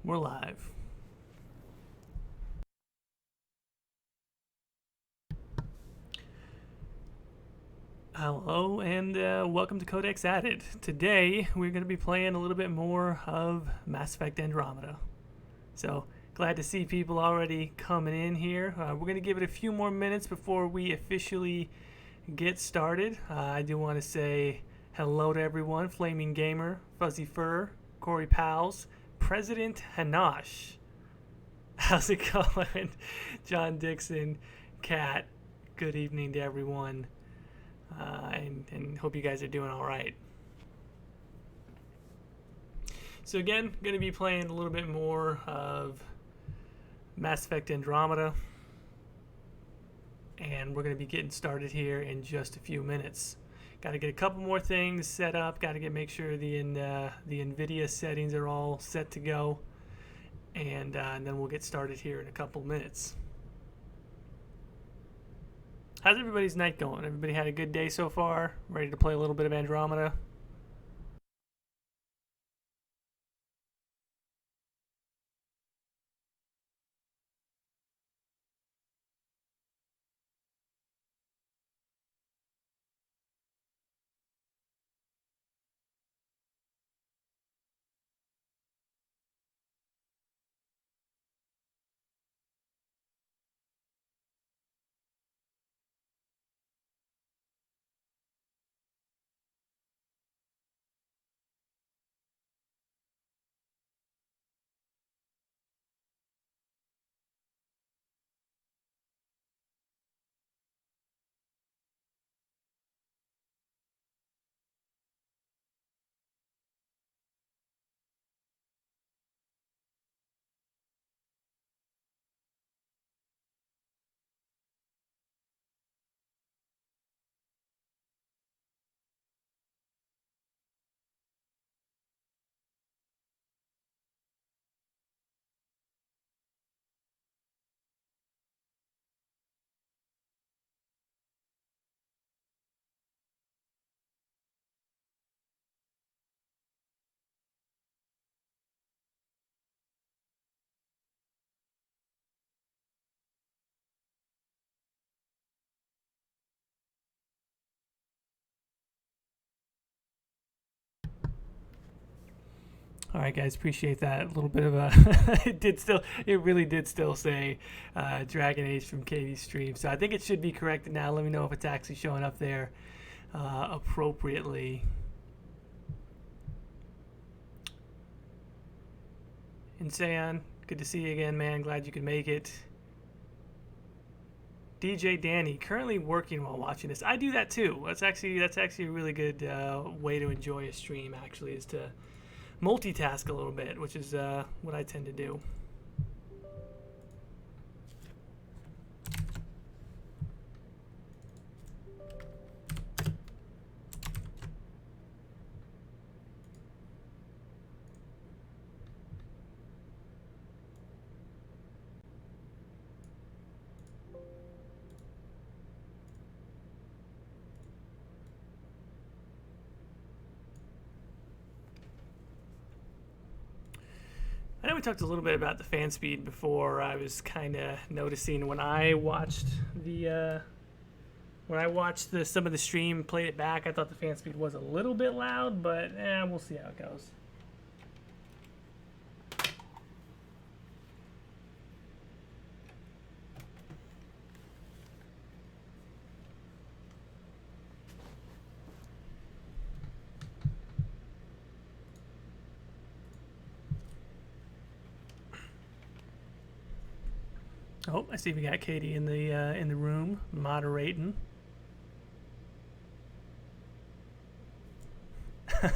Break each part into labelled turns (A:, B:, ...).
A: We're live. Hello and welcome to Codex Added. Today we're going to be playing a little bit more of Mass Effect Andromeda. So glad to see people already coming in here. We're going to give it a few more minutes before we officially get started. I do want to say hello to everyone. Flaming Gamer, Fuzzy Fur, Corey Pals, President Hanash. How's it going? John Dixon, Kat, good evening to everyone. And hope you guys are doing all right. So again, going to be playing a little bit more of Mass Effect Andromeda. And we're going to be getting started here in just a few minutes. Got to get a couple more things set up. Got to make sure the NVIDIA settings are all set to go. And then we'll get started here in a couple minutes. How's everybody's night going? Everybody had a good day so far? Ready to play a little bit of Andromeda? All right, guys, appreciate that. A little bit of a, it really did still say Dragon Age from Katie's stream. So I think it should be corrected now. Let me know if it's actually showing up there appropriately. Inseon, good to see you again, man. Glad you could make it. DJ Danny, currently working while watching this. I do that too. That's actually a really good way to enjoy a stream. Actually, is to multitask a little bit, which is what I tend to do. I know we talked a little bit about the fan speed before. I was kind of noticing when I watched some of the stream, played it back, I thought the fan speed was a little bit loud, but we'll see how it goes. Oh, I see we got Katie in the room moderating.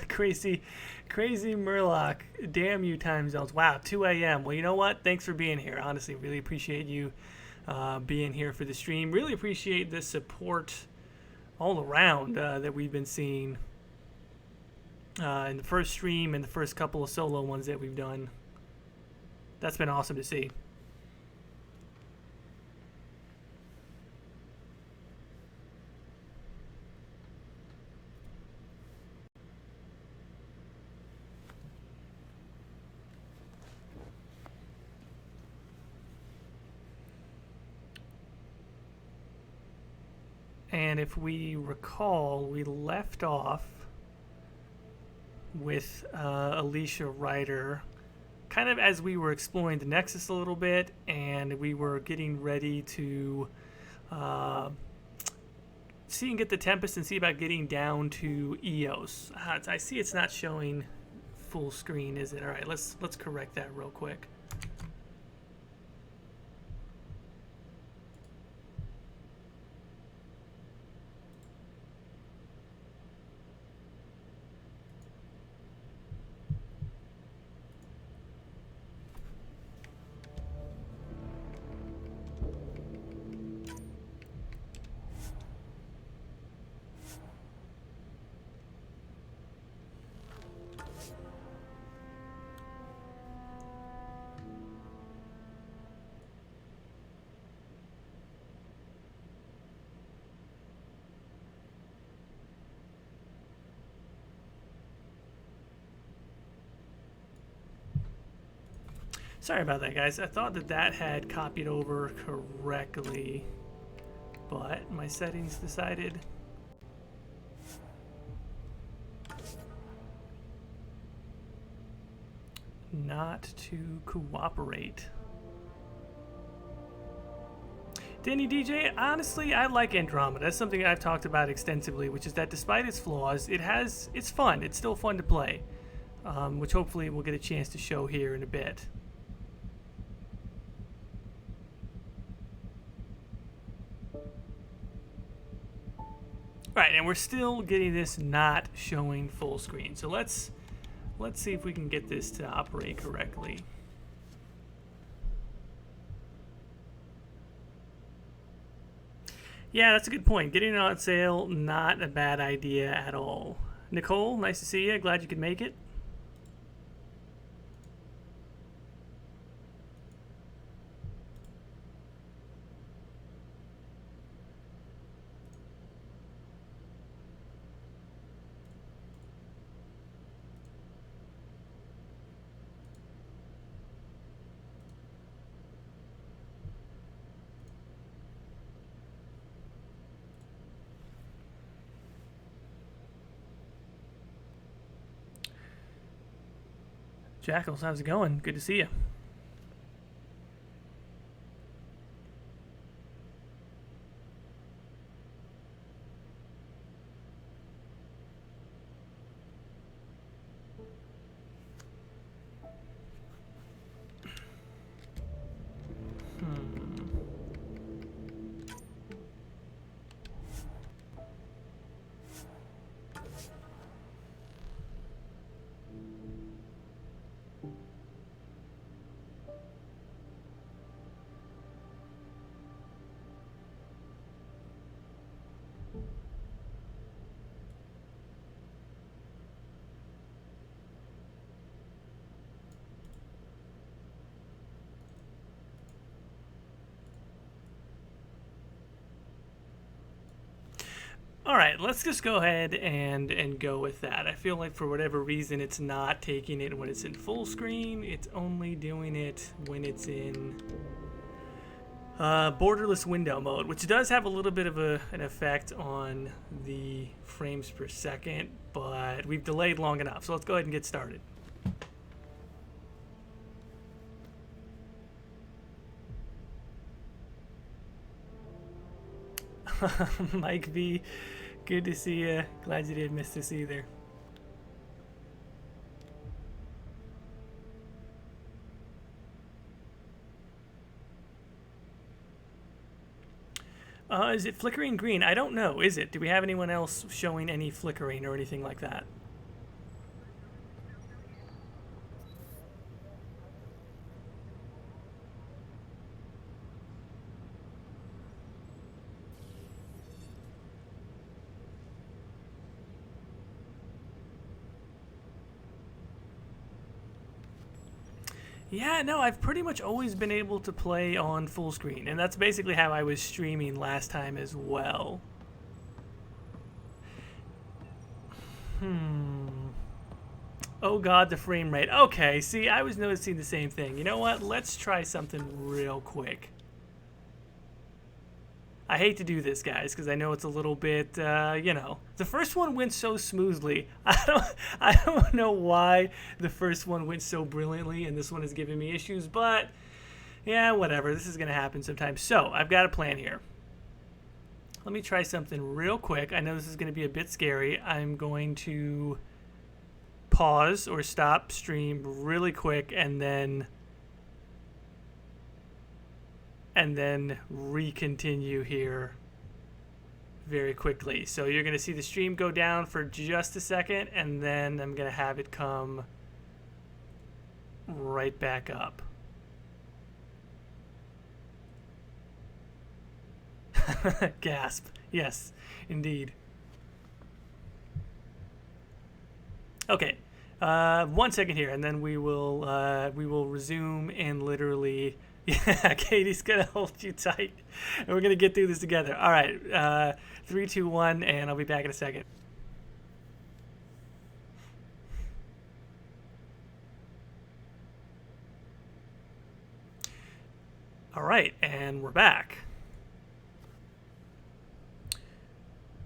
A: crazy Murloc. Damn you time zones. Wow, 2 a.m. Well, you know what? Thanks for being here. Honestly, really appreciate you being here for the stream. Really appreciate the support all around that we've been seeing in the first stream and the first couple of solo ones that we've done. That's been awesome to see. and if we recall, we left off with Alicia Ryder kind of as we were exploring the Nexus a little bit, and we were getting ready to see and get the Tempest and see about getting down to Eos. I see it's not showing full screen, is it? All right, let's correct that real quick. Sorry about that, guys. I thought that had copied over correctly, but my settings decided not to cooperate. Danny DJ, honestly, I like Andromeda. That's something I've talked about extensively, which is that despite its flaws, it's fun. It's still fun to play, which hopefully we'll get a chance to show here in a bit. Right, and we're still getting this not showing full screen. So let's see if we can get this to operate correctly. Yeah, that's a good point. Getting it on sale, not a bad idea at all. Nicole, nice to see you. Glad you could make it. Jackals, how's it going? Good to see you. All right, let's just go ahead and go with that. I feel like for whatever reason it's not taking it when it's in full screen. It's only doing it when it's in borderless window mode, which does have a little bit of an effect on the frames per second, but we've delayed long enough. So let's go ahead and get started. Mike V, good to see you. Glad you didn't miss this either. Is it flickering green? I don't know. Is it? Do we have anyone else showing any flickering or anything like that? Yeah, no, I've pretty much always been able to play on full screen, and that's basically how I was streaming last time as well. Oh god, the frame rate. Okay, see, I was noticing the same thing. You know what? Let's try something real quick. I hate to do this, guys, because I know it's a little bit, you know, the first one went so smoothly. I don't know why the first one went so brilliantly, and this one is giving me issues. But yeah, whatever. This is gonna happen sometimes. So I've got a plan here. Let me try something real quick. I know this is gonna be a bit scary. I'm going to pause or stop stream really quick, and then re-continue here very quickly. So you're going to see the stream go down for just a second, and then I'm going to have it come right back up. Gasp. Yes, indeed. Okay. 1 second here, and then we will resume and literally... Yeah, Katie's gonna hold you tight, and we're gonna get through this together. All right, 3, 2, 1, and I'll be back in a second. All right, and we're back.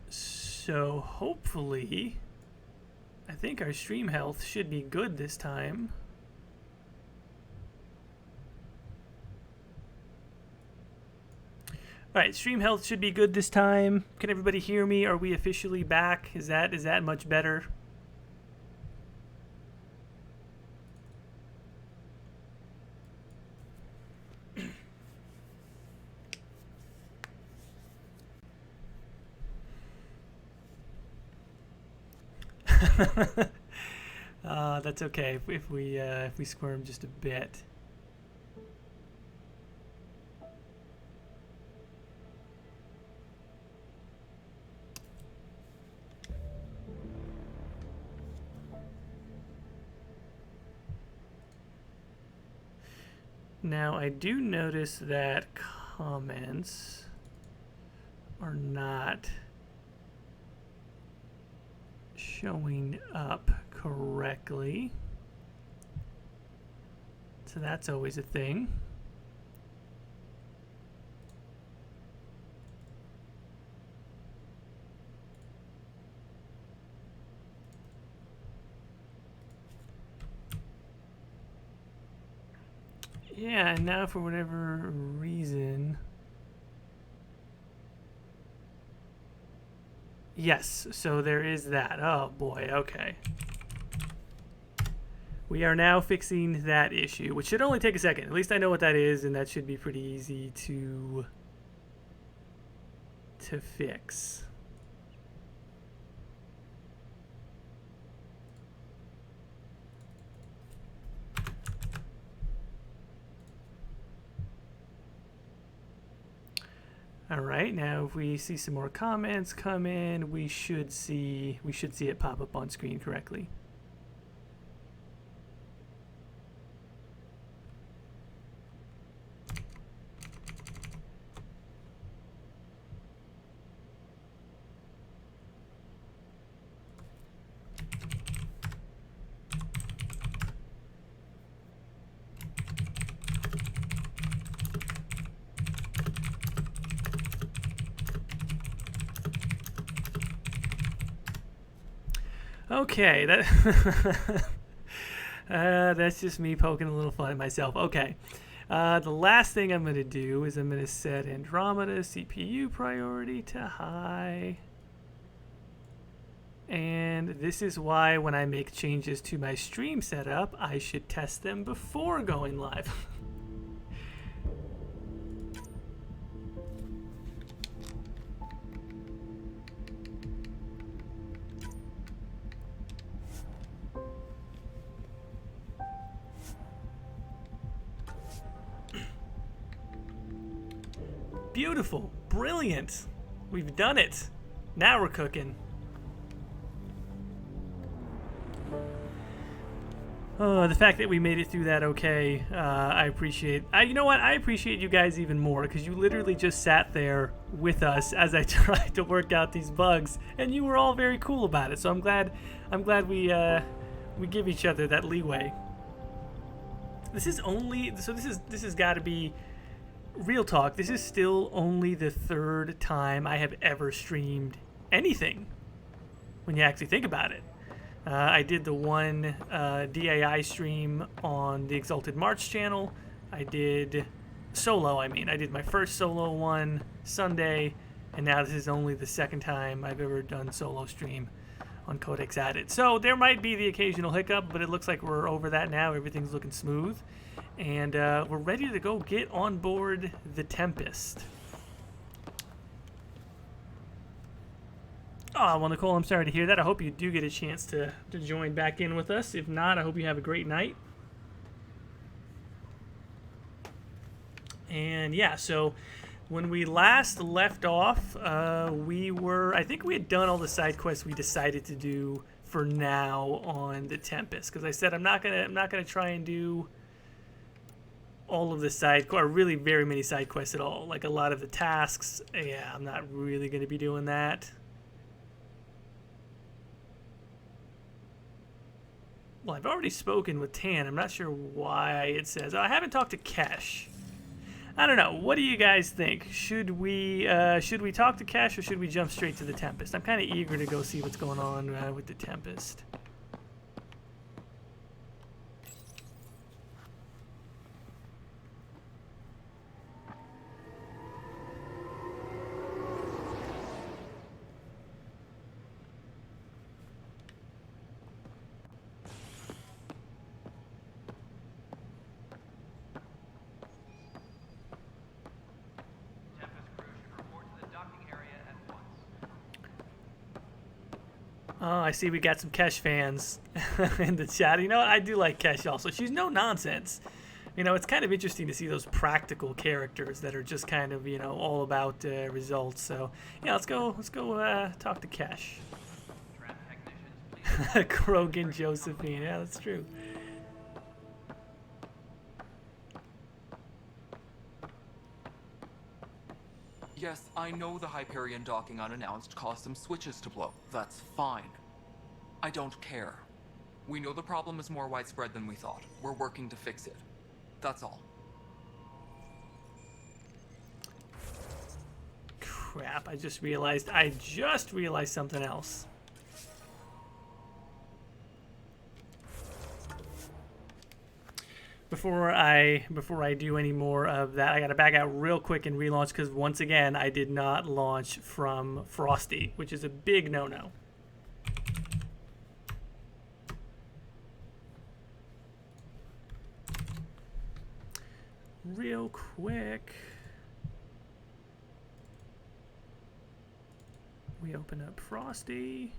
A: So hopefully, I think our stream health should be good this time. All right, stream health should be good this time. Can everybody hear me? Are we officially back? Is that much better? That's okay if we squirm just a bit. Now, I do notice that comments are not showing up correctly. So that's always a thing. Yeah, and now for whatever reason... Yes, so there is that. Oh boy, okay. We are now fixing that issue, which should only take a second. At least I know what that is, and that should be pretty easy to fix. All right, now if we see some more comments come in, we should see it pop up on screen correctly. Okay, that's just me poking a little fun at myself. Okay, the last thing I'm going to do is I'm going to set Andromeda CPU priority to high. And this is why when I make changes to my stream setup, I should test them before going live. Beautiful, brilliant. We've done it. Now we're cooking. Oh, the fact that we made it through that okay, I appreciate. You know what? I appreciate you guys even more because you literally just sat there with us as I tried to work out these bugs, and you were all very cool about it. So I'm glad we give each other that leeway. This is only this has got to be real talk, this is still only the third time I have ever streamed anything, when you actually think about it. I did the one DAI stream on the Exalted March channel. I did solo, I did my first solo one Sunday, and now this is only the second time I've ever done solo stream on Codex Added. So there might be the occasional hiccup, but it looks like we're over that now. Everything's looking smooth. And we're ready to go get on board the Tempest. Oh, well, Nicole, I'm sorry to hear that. I hope you do get a chance to join back in with us. If not, I hope you have a great night. And yeah, so when we last left off, I think we had done all the side quests we decided to do for now on the Tempest. Because I said I'm not gonna try and do all of the or really very many side quests at all. Like a lot of the tasks, yeah, I'm not really gonna be doing that. Well, I've already spoken with Tan. I'm not sure why it says. Oh, I haven't talked to Kesh. I don't know. What do you guys think? Should we talk to Kesh or should we jump straight to the Tempest? I'm kind of eager to go see what's going on with the Tempest. Oh, I see we got some Kesh fans in the chat. You know what? I do like Kesh also. She's no nonsense. You know, it's kind of interesting to see those practical characters that are just kind of, you know, all about results. So, yeah, let's go talk to Kesh. Krogan Josephine. Yeah, that's true.
B: Yes, I know the Hyperion docking unannounced caused some switches to blow. That's fine. I don't care. We know the problem is more widespread than we thought. We're working to fix it. That's all.
A: Crap, I just realized something else. Before I do any more of that, I gotta back out real quick and relaunch because once again I did not launch from Frosty, which is a big no-no. Real quick, we open up Frosty.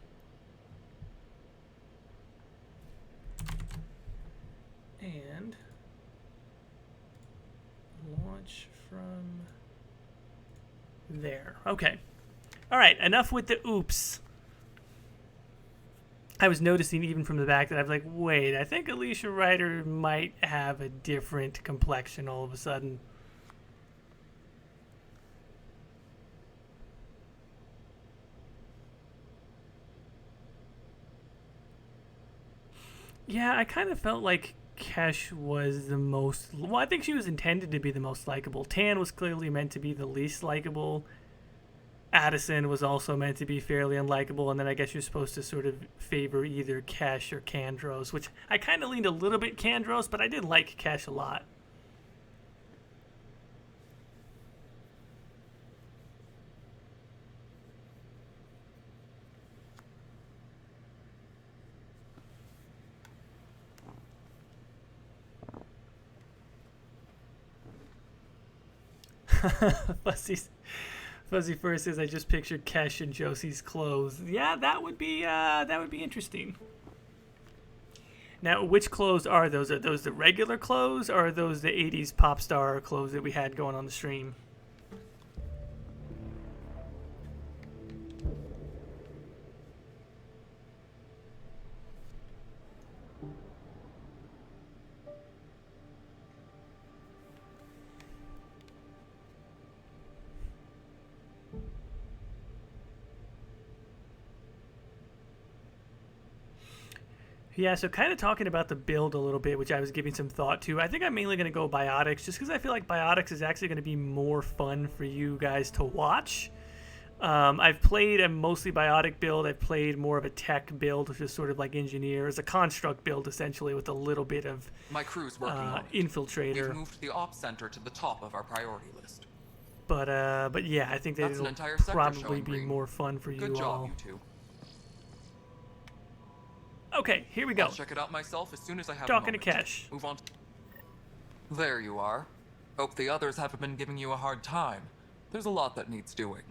A: And launch from there. Okay. All right, enough with the oops. I was noticing even from the back that I was like, wait, I think Alicia Ryder might have a different complexion all of a sudden. Yeah, I kind of felt like Kesh was the most... Well, I think she was intended to be the most likable. Tan was clearly meant to be the least likable. Addison was also meant to be fairly unlikable, and then I guess you're supposed to sort of favor either Kesh or Kandros, which I kind of leaned a little bit Kandros, but I did like Kesh a lot. Fuzzy First says I just pictured Kesh in Josie's clothes. Yeah, that would be interesting. Now, which clothes are those? Are those the regular clothes, or are those the 80s pop star clothes that we had going on the stream? Yeah, so kind of talking about the build a little bit, which I was giving some thought to. I think I'm mainly going to go Biotics, just because I feel like Biotics is actually going to be more fun for you guys to watch. I've played a mostly biotic build. I've played more of a tech build, which is sort of like engineer, as a construct build essentially, with a little bit of
B: My crew's working on it.
A: infiltrator.
B: We've moved the ops center to the top of our priority list.
A: But yeah, I think that
B: That's an
A: it'll
B: entire sector
A: probably
B: showing
A: be
B: green.
A: more fun for you
B: Good job,
A: all.
B: you two.
A: Okay, here we go.
B: I'll check it out myself as soon as I have
A: Talking
B: a
A: to
B: moment.
A: Kesh.
B: Move on. There you are. Hope the others haven't been giving you a hard time. There's a lot that needs doing.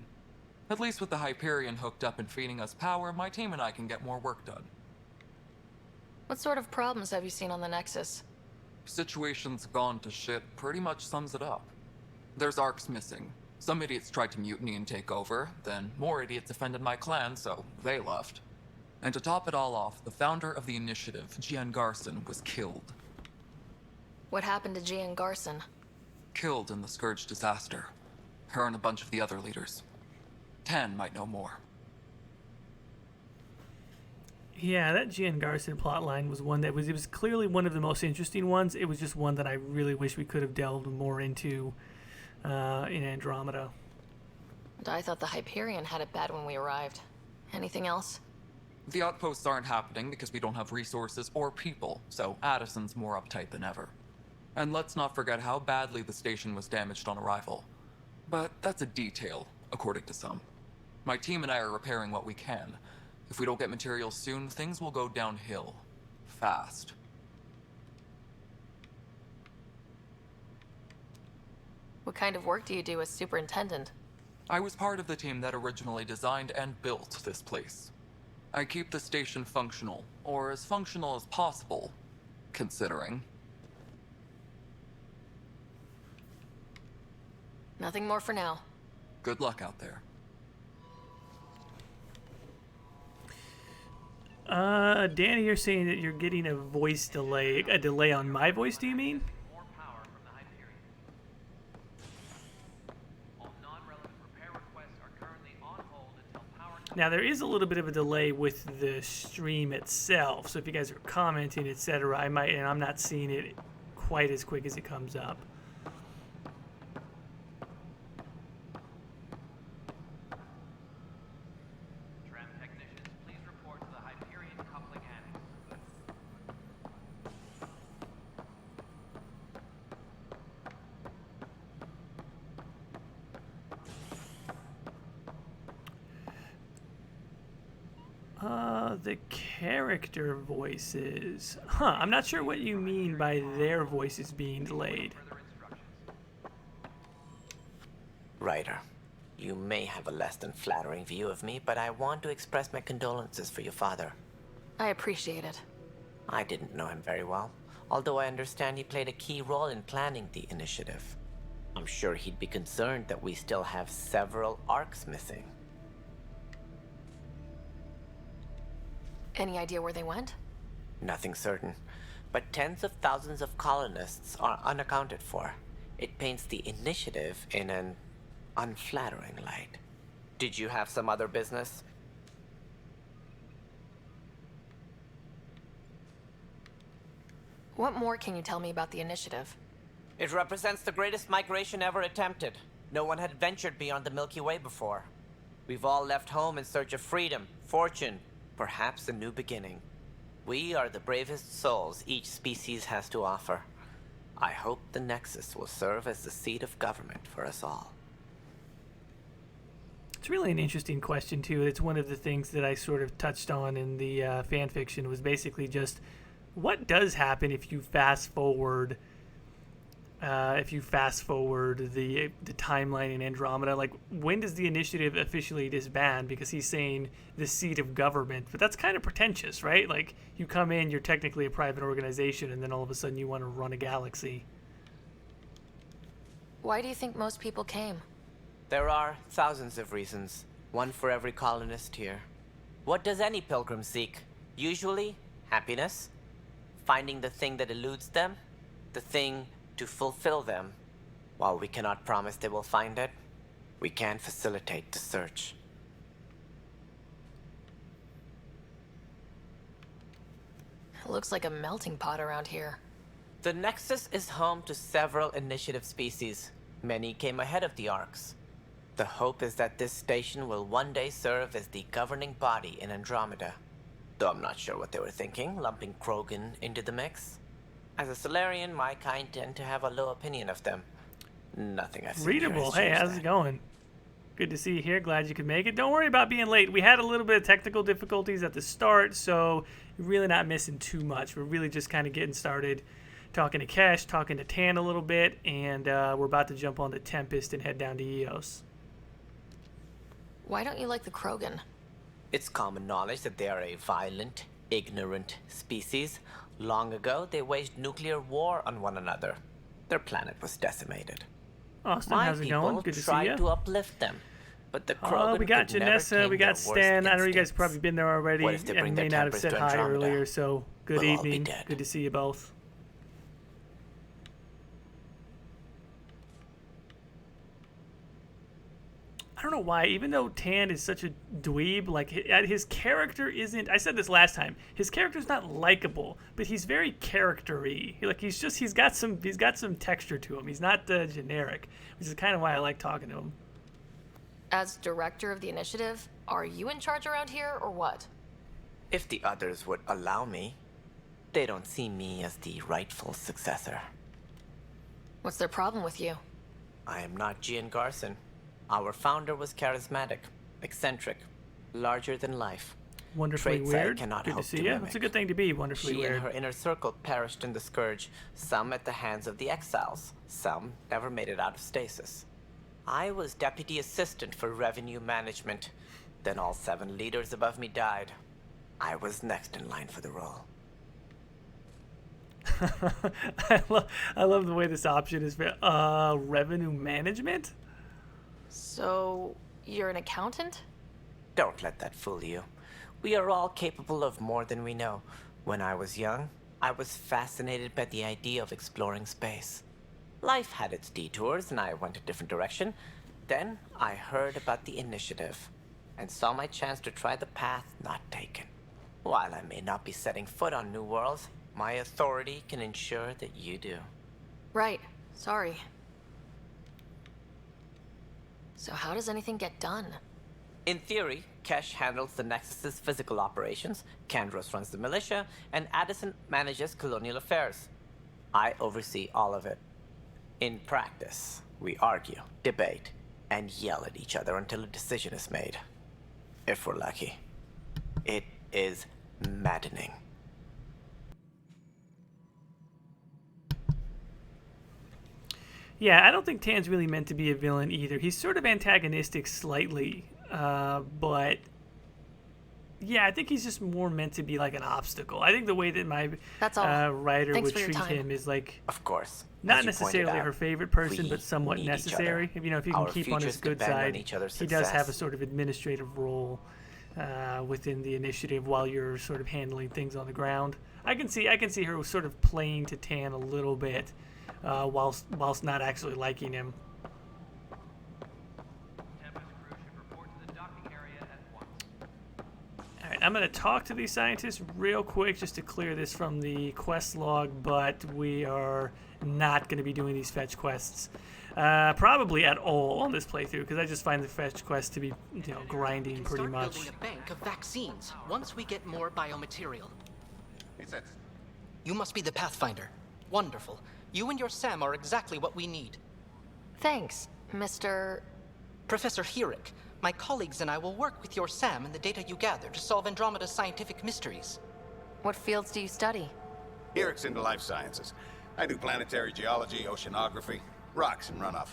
B: At least with the Hyperion hooked up and feeding us power, my team and I can get more work done.
C: What sort of problems have you seen on the Nexus?
B: Situation's gone to shit pretty much sums it up. There's arcs missing. Some idiots tried to mutiny and take over, then more idiots offended my clan, so they left. And to top it all off, the founder of the initiative, Gian Garson, was killed.
C: What happened to Gian Garson?
B: Killed in the Scourge disaster. Her and a bunch of the other leaders. Tan might know more.
A: Yeah, that Gian Garson plotline was one that it was clearly one of the most interesting ones. It was just one that I really wish we could have delved more into in Andromeda.
C: And I thought the Hyperion had it bad when we arrived. Anything else?
B: The outposts aren't happening because we don't have resources or people, so Addison's more uptight than ever. And let's not forget how badly the station was damaged on arrival. But that's a detail, according to some. My team and I are repairing what we can. If we don't get materials soon, things will go downhill. Fast.
C: What kind of work do you do as superintendent?
B: I was part of the team that originally designed and built this place. I keep the station functional, or as functional as possible, considering.
C: Nothing more for now.
B: Good luck out there.
A: Danny, you're saying that you're getting a voice delay. A delay on my voice, do you mean?
D: More power from the Hyperion. All non-relevant repair requests are currently on hold until power...
A: Now, there is a little bit of a delay with the stream itself, so if you guys are commenting, etc., and I'm not seeing it quite as quick as it comes up.
D: Tram technicians, please report to the Hyperion coupling annex.
A: The character voices. Huh, I'm not sure what you mean by their voices being delayed.
D: Further instructions.
E: Ryder, you may have a less than flattering view of me, but I want to express my condolences for your father.
C: I appreciate it.
E: I didn't know him very well, although I understand he played a key role in planning the initiative. I'm sure he'd be concerned that we still have several arcs missing.
C: Any idea where they went?
E: Nothing certain, but tens of thousands of colonists are unaccounted for. It paints the initiative in an unflattering light. Did you have some other business?
C: What more can you tell me about the initiative?
E: It represents the greatest migration ever attempted. No one had ventured beyond the Milky Way before. We've all left home in search of freedom, fortune, perhaps a new beginning. We are the bravest souls each species has to offer. I hope the Nexus will serve as the seat of government for us all.
A: It's really an interesting question, too. It's one of the things that I sort of touched on in the fan fiction, was basically just what does happen if you fast forward the timeline in Andromeda. Like, when does the initiative officially disband? Because he's saying the seat of government, but that's kind of pretentious, right? Like, you come in, you're technically a private organization, and then all of a sudden you want to run a galaxy.
C: Why do you think most people came?
E: There are thousands of reasons, one for every colonist here. What does any pilgrim seek? Usually, happiness, finding the thing that eludes them, the thing to fulfill them. While we cannot promise they will find it, we can facilitate the search.
C: It looks like a melting pot around here.
E: The Nexus is home to several initiative species. Many came ahead of the Arcs. The hope is that this station will one day serve as the governing body in Andromeda. Though I'm not sure what they were thinking, lumping Krogan into the mix. As a Solarian, my kind tend to have a low opinion of them. Nothing I've seen here
A: Readable.
E: has
A: Hey,
E: changed
A: how's
E: that.
A: it going? Good to see you here. Glad you could make it. Don't worry about being late. We had a little bit of technical difficulties at the start, so you're really not missing too much. We're really just kind of getting started, talking to Kesh, talking to Tan a little bit, and we're about to jump on the Tempest and head down to Eos.
C: Why don't you like the Krogan?
E: It's common knowledge that they are a violent, ignorant species. Long ago, they waged nuclear war on one another. Their planet was decimated.
A: Austin,
E: My
A: how's it
E: people
A: going? Good to see
E: tried
A: you.
E: to uplift them, but the Krogan
A: We got
E: could never
A: Janessa,
E: tame
A: we
E: their
A: got
E: worst
A: Stan. I know you guys
E: instincts.
A: probably been there already
E: What if they bring
A: and
E: their
A: may not have
E: tempers
A: said
E: to
A: hi
E: Andromeda?
A: earlier, so good
E: We'll all be
A: evening.
E: dead.
A: Good to see you both. I don't know why, even though Tan is such a dweeb, like his character isn't. I said this last time. His character's not likable, but he's very character-y. Like he's got some texture to him. He's not generic, which is kind of why I like talking to him.
C: As director of the initiative, are you in charge around here or what?
E: If the others would allow me, they don't see me as the rightful successor.
C: What's their problem with you?
E: I am not Gian Garson. Our founder was charismatic, eccentric, larger than life.
A: Wonderfully
E: Traits I
A: weird.
E: cannot
A: Good to
E: hope
A: see
E: to
A: you.
E: mimic.
A: It's a good thing to be wonderfully
E: She
A: weird.
E: and her inner circle perished in the Scourge, some at the hands of the Exiles, some never made it out of stasis. I was deputy assistant for revenue management. Then all 7 leaders above me died. I was next in line for the role.
A: I love the way this option is revenue management.
C: So, you're an accountant?
E: Don't let that fool you. We are all capable of more than we know. When I was young, I was fascinated by the idea of exploring space. Life had its detours, and I went a different direction. Then I heard about the initiative, and saw my chance to try the path not taken. While I may not be setting foot on new worlds, my authority can ensure that you do.
C: Right. Sorry. So how does anything get done?
E: In theory, Kesh handles the Nexus's physical operations, Kandros runs the militia, and Addison manages colonial affairs. I oversee all of it. In practice, we argue, debate, and yell at each other until a decision is made. If we're lucky. It is maddening.
A: Yeah, I don't think Tan's really meant to be a villain either. He's sort of antagonistic slightly, but yeah, I think he's just more meant to be like an obstacle. I think the way that my
C: That's all.
A: writer
C: Thanks
A: would
C: for your
A: treat
C: time.
A: him is like
E: Of course.
A: not
E: as you pointed
A: necessarily
E: out,
A: her favorite person,
E: we
A: but somewhat
E: need each
A: necessary.
E: other.
A: If you can
E: Our
A: keep on his
E: futures
A: good
E: depend on
A: side,
E: each other's
A: he does have a
E: success.
A: sort of administrative role within the initiative while you're sort of handling things on the ground. I can see her sort of playing to Tan a little bit, whilst not actually liking him.
D: Tempest crew should report to the docking area at once.
A: All right, I'm going to talk to these scientists real quick just to clear this from the quest log, but we are not going to be doing these fetch quests probably at all on this playthrough, because I just find the fetch quests to be, grinding
F: can
A: pretty
F: start
A: much.
F: building a bank of vaccines once we get more biomaterial. You must be the Pathfinder. Wonderful. You and your Sam are exactly what we need.
C: Thanks, Mr.
F: Professor Herrick, my colleagues and I will work with your Sam and the data you gather to solve Andromeda's scientific mysteries.
C: What fields do you study?
G: Eric's into life sciences. I do planetary geology, oceanography, rocks and runoff.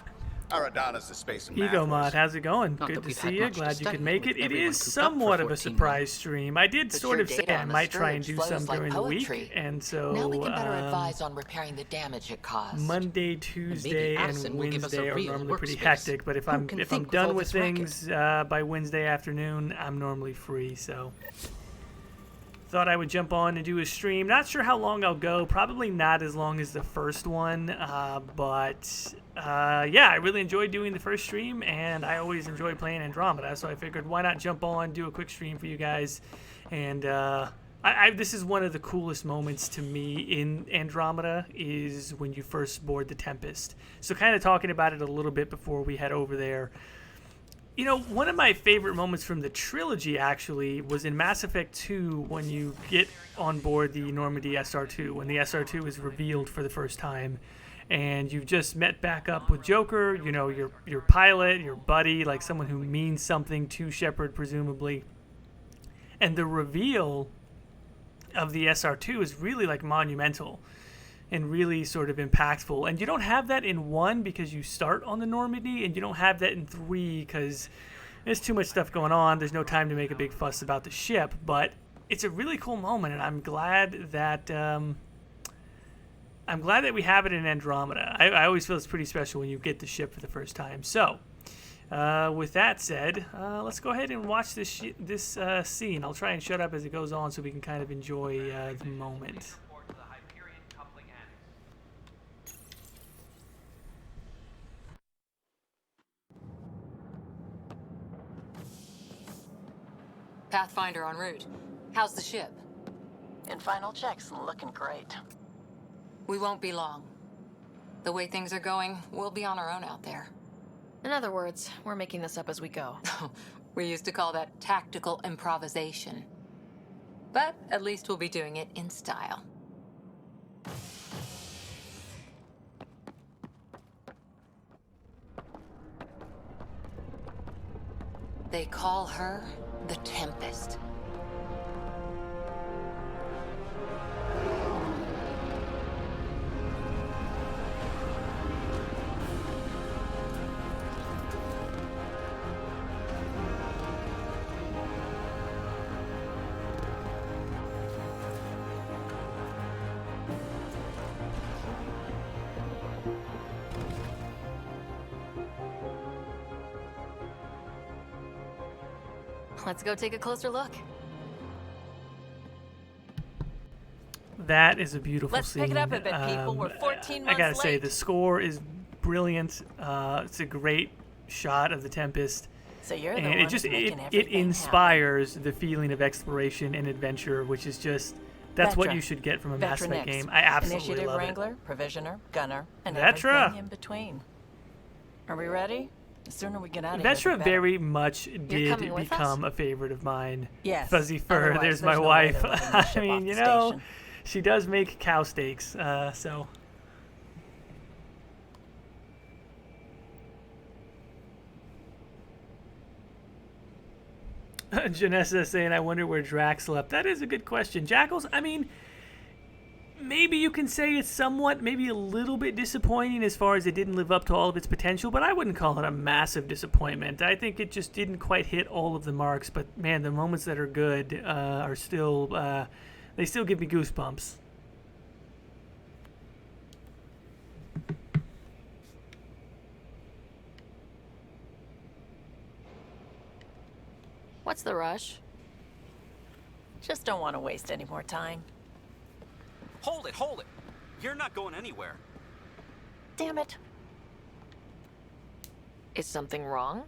G: Aradana's the space and math
A: Ego Mod,
G: whiz.
A: how's it going?
F: Not
A: Good
F: that
A: to
F: we've
A: see
F: had
A: you.
F: much to
A: Glad you
F: study
A: could make
F: with
A: it. It
F: everyone
A: is
F: cooped up for
A: somewhat of a
F: 14
A: surprise
F: months.
A: stream. I did
H: But
A: sort
H: your
A: of say
H: data
A: I
H: on the
A: might try and
H: Scourge
A: do some
H: flows like
A: during the week,
H: poetry.
A: and so
H: Now we can better advise on repairing the damage it caused.
A: Monday, Tuesday, and
F: Addison will give us a
A: Wednesday are
F: real
A: normally pretty
F: workspace.
A: hectic. But if
F: Who
A: I'm
F: can
A: if I'm
F: think with
A: done
F: all
A: with
F: this racket?
A: things by Wednesday afternoon, I'm normally free. So thought I would jump on and do a stream. Not sure how long I'll go. Probably not as long as the first one. But yeah, I really enjoyed doing the first stream, and I always enjoy playing Andromeda. So I figured, why not jump on, do a quick stream for you guys, and This is one of the coolest moments to me in Andromeda is when you first board the Tempest. So kind of talking about it a little bit before we head over there. You know, one of my favorite moments from the trilogy actually was in Mass Effect 2 when you get on board the Normandy SR2, when the SR2 is revealed for the first time. And you've just met back up with Joker, you know, your pilot, your buddy, like someone who means something to Shepard, presumably. And the reveal of the SR2 is really like monumental and really sort of impactful. And you don't have that in 1 because you start on the Normandy, and you don't have that in 3 because there's too much stuff going on. There's no time to make a big fuss about the ship, but it's a really cool moment, and I'm glad that we have it in Andromeda. I always feel it's pretty special when you get the ship for the first time. So, with that said, let's go ahead and watch this scene. I'll try and shut up as it goes on so we can kind of enjoy the moment.
D: Report to the Hyperion coupling annex.
H: Pathfinder en route. How's the ship?
I: In final checks, looking great.
H: We won't be long. The way things are going, we'll be on our own out there.
C: In other words, we're making this up as we go.
H: We used to call that tactical improvisation. But at least we'll be doing it in style. They call her the Tempest.
C: Let's go take a closer look.
A: That is a beautiful
I: Let's
A: scene.
I: pick it up a bit, people. We're 14
A: I
I: months
A: gotta say,
I: late.
A: the score is brilliant. It's a great shot of the Tempest.
I: So you're the
A: And
I: one
A: it just
I: making
A: it
I: everything
A: inspires the feeling of exploration and adventure, which is just that's what
I: Vetra.
A: you should get from a
I: happen.
A: Mass
I: Vetra
A: Effect
I: next.
A: game. I absolutely
I: Initiative
A: love
I: Wrangler, Provisioner, Gunner, and
A: Vetra.
I: everything in between. Are we ready? The sooner we get out of here,
A: Vetra
I: the better.
A: very much did
C: coming with
A: become a favorite of mine.
I: Yes.
A: Fuzzy fur.
I: Otherwise,
A: There's my
I: no way
A: wife.
I: they're letting the
A: I
I: ship
A: mean,
I: off
A: you
I: the
A: know,
I: station.
A: she does make cow steaks. So. Janessa saying, I wonder where Drack slept. That is a good question. Jackals, I mean, maybe you can say it's somewhat, maybe a little bit disappointing as far as it didn't live up to all of its potential, but I wouldn't call it a massive disappointment. I think it just didn't quite hit all of the marks, but man, the moments that are good are still, they still give me goosebumps.
C: What's the rush?
I: Just don't want to waste any more time.
J: Hold it, hold it. You're not going anywhere.
I: Damn it.
C: Is something wrong?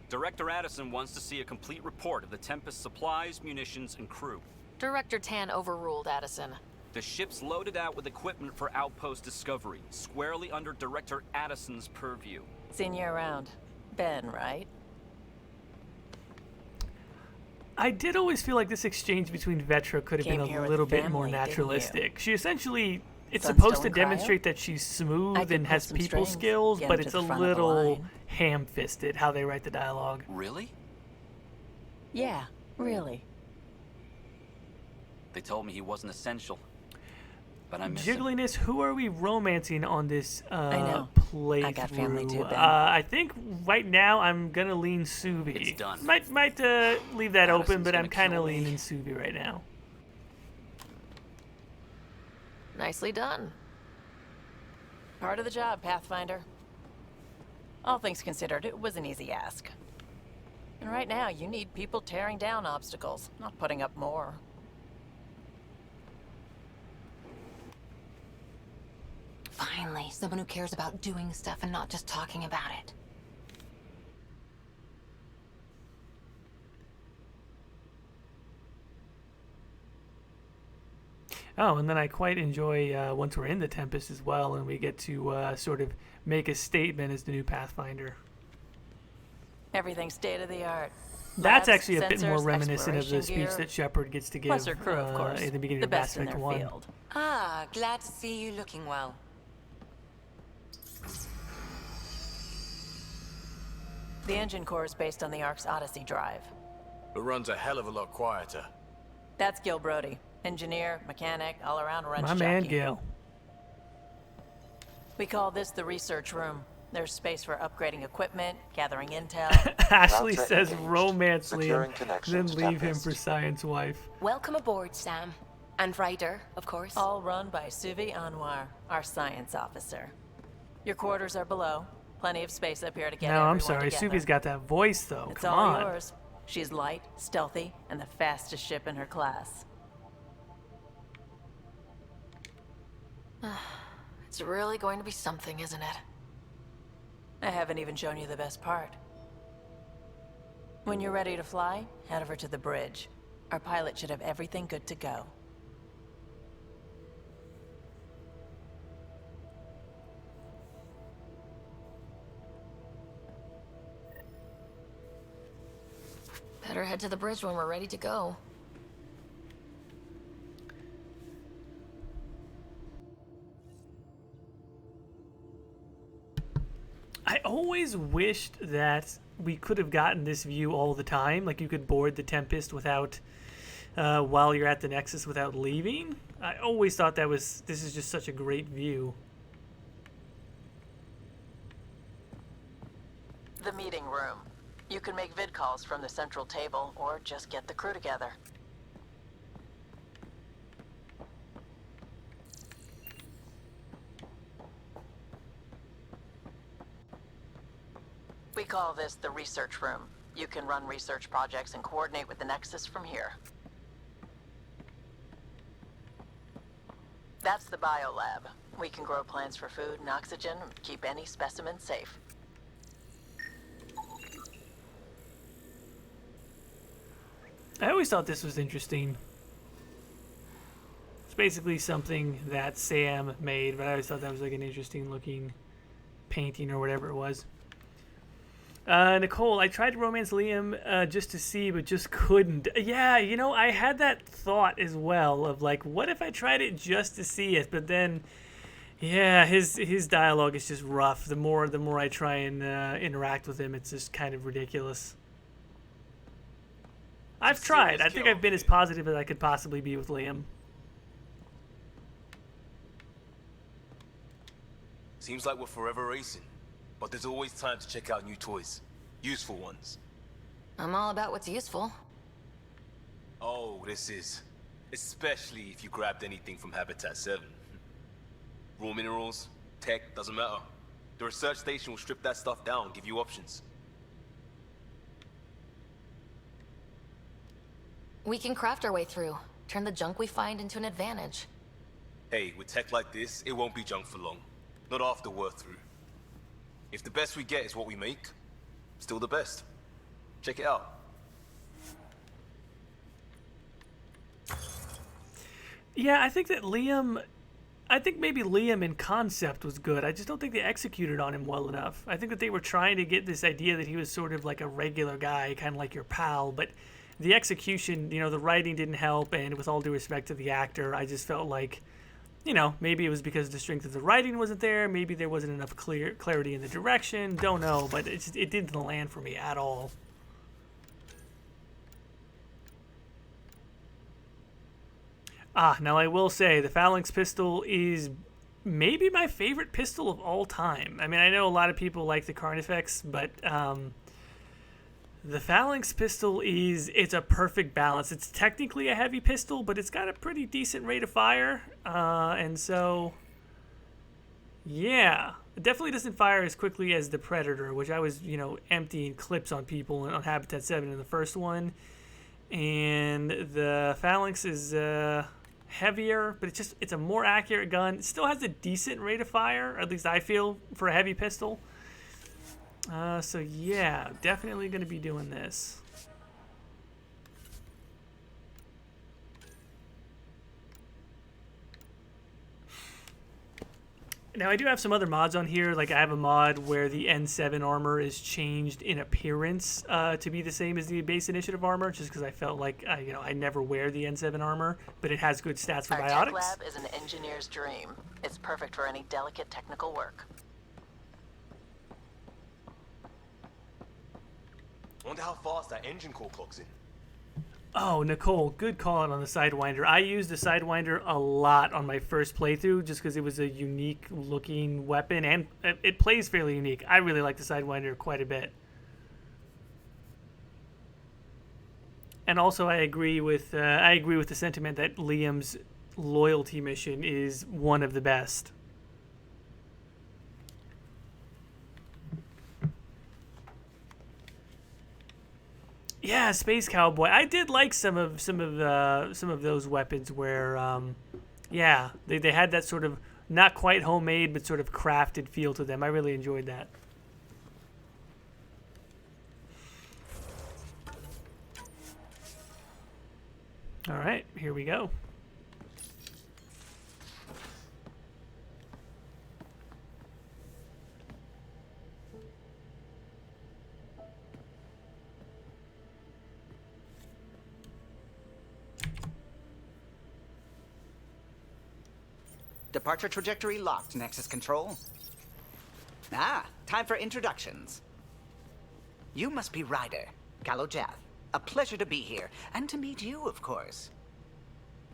J: Director Addison wants to see a complete report of the Tempest supplies, munitions, and crew.
C: Director Tan overruled Addison.
J: The ship's loaded out with equipment for outpost discovery, squarely under Director Addison's purview.
I: Seen you around. Ben, right?
A: I did always feel like this exchange between Vetra could have
I: Came
A: been
I: here
A: a
I: with
A: little
I: the
A: bit more
I: family, didn't you?
A: naturalistic. She essentially, it's
I: Son
A: supposed
I: still
A: to
I: in cryo?
A: demonstrate that she's
I: I
A: smooth
I: could
A: and
I: pull
A: has
I: some
A: people
I: strings,
A: skills,
I: get
A: but
I: him to
A: it's
I: the
A: a
I: front of the
A: little
I: line.
A: ham-fisted how they write the dialogue.
J: Really?
I: Yeah, really.
J: They told me he wasn't essential. But I miss him.
A: Jiggliness, who are we romancing on this
I: know.
A: playthrough?
I: I got family too, Ben.
A: I think right now I'm gonna lean Subi.
J: It's done.
A: Might leave that open,
J: Addison's
A: but I'm
J: gonna
A: kind of
J: kill me.
A: leaning Subi right now.
C: Nicely done.
I: Part of the job, Pathfinder. All things considered, it was an easy ask. And right now, you need people tearing down obstacles, not putting up more.
H: Finally, someone who cares about doing stuff and not just talking about it.
A: Oh, and then I quite enjoy once we're in the Tempest as well, and we get to sort of make a statement as the new Pathfinder.
I: Everything's state of the art.
A: That's
I: Labs,
A: actually a bit more
I: sensors,
A: reminiscent of the
I: exploration
A: speech
I: gear,
A: that Shepard gets to give
I: plus her crew, of course.
A: in the beginning
I: The
A: of Mass
I: best in
A: Effect
I: their
A: 1.
I: field.
H: Ah, glad to see you looking well.
I: The engine core is based on the Ark's Odyssey drive.
K: It runs a hell of a lot quieter.
I: That's Gil Brody. Engineer, mechanic, all-around wrench
A: My man,
I: jockey.
A: Gil.
I: We call this the research room. There's space for upgrading equipment, gathering intel.
A: Ashley says romance
L: Securing
A: Liam,
L: connections,
A: then leave him
L: Tempest.
A: for Science Wife.
C: Welcome aboard, Sam. And Ryder, of course.
I: All run by Suvi Anwar, our science officer. Your quarters are below. Plenty of space up here to get
A: No, I'm
I: everyone
A: sorry.
I: together.
A: Suvi's got that voice, though.
I: It's
A: Come
I: all
A: on.
I: yours. She's light, stealthy, and the fastest ship in her class.
C: It's really going to be something, isn't it?
I: I haven't even shown you the best part. When you're ready to fly, head over to the bridge. Our pilot should have everything good to go.
C: Better head to the bridge when we're ready to go.
A: I always wished that we could have gotten this view all the time. Like you could board the Tempest without, while you're at the Nexus without leaving. I always thought this is just such a great view.
I: The meeting room. You can make vid calls from the central table or just get the crew together. We call this the research room. You can run research projects and coordinate with the Nexus from here. That's the biolab. We can grow plants for food and oxygen, keep any specimen safe.
A: I always thought this was interesting. It's basically something that Sam made, but I always thought that was like an interesting looking painting or whatever it was. Nicole, I tried to romance Liam just to see, but just couldn't. Yeah, you know, I had that thought as well of like, what if I tried it just to see it? But then, yeah, his dialogue is just rough. The more I try and interact with him, it's just kind of ridiculous. I've tried. I think I've been as positive as I could possibly be with Liam.
K: Seems like we're forever racing, but there's always time to check out new toys. Useful ones.
C: I'm all about what's useful.
K: Oh, this is. Especially if you grabbed anything from Habitat 7. Raw minerals, tech, doesn't matter. The research station will strip that stuff down, give you options.
C: We can craft our way through. Turn the junk we find into an advantage.
K: Hey, with tech like this, it won't be junk for long. Not after we're through. If the best we get is what we make, still the best. Check it out.
A: Yeah, I think maybe Liam in concept was good. I just don't think they executed on him well enough. I think that they were trying to get this idea that he was sort of like a regular guy, kind of like your pal, but the execution, you know, the writing didn't help, and with all due respect to the actor, I just felt like, you know, maybe it was because the strength of the writing wasn't there, maybe there wasn't enough clarity in the direction, don't know, but it didn't land for me at all. Now I will say, the Phalanx pistol is maybe my favorite pistol of all time. I mean, I know a lot of people like the Carnifex, but the Phalanx pistol it's a perfect balance. It's technically a heavy pistol, but it's got a pretty decent rate of fire. And so, yeah, it definitely doesn't fire as quickly as the Predator, which I was, you know, emptying clips on people on Habitat 7 in the first one. And the Phalanx is heavier, but it's a more accurate gun. It still has a decent rate of fire, at least I feel, for a heavy pistol. So yeah, definitely going to be doing this. Now, I do have some other mods on here. Like, I have a mod where the N7 armor is changed in appearance to be the same as the base initiative armor, just because I felt like, I never wear the N7 armor, but it has good stats for
I: Our
A: biotics.
I: tech lab is an engineer's dream. It's perfect for any delicate technical work.
K: I wonder how fast that engine core clocks in.
A: Oh, Nicole, good call out on the Sidewinder. I used the Sidewinder a lot on my first playthrough just because it was a unique looking weapon and it plays fairly unique. I really like the Sidewinder quite a bit. And also I agree with the sentiment that Liam's loyalty mission is one of the best. Yeah, Space Cowboy. I did like some of those weapons where, yeah, they had that sort of not quite homemade but sort of crafted feel to them. I really enjoyed that. All right, here we go.
L: Departure trajectory locked, Nexus Control. Ah, time for introductions. You must be Ryder, Callow Jath. A pleasure to be here, and to meet you, of course.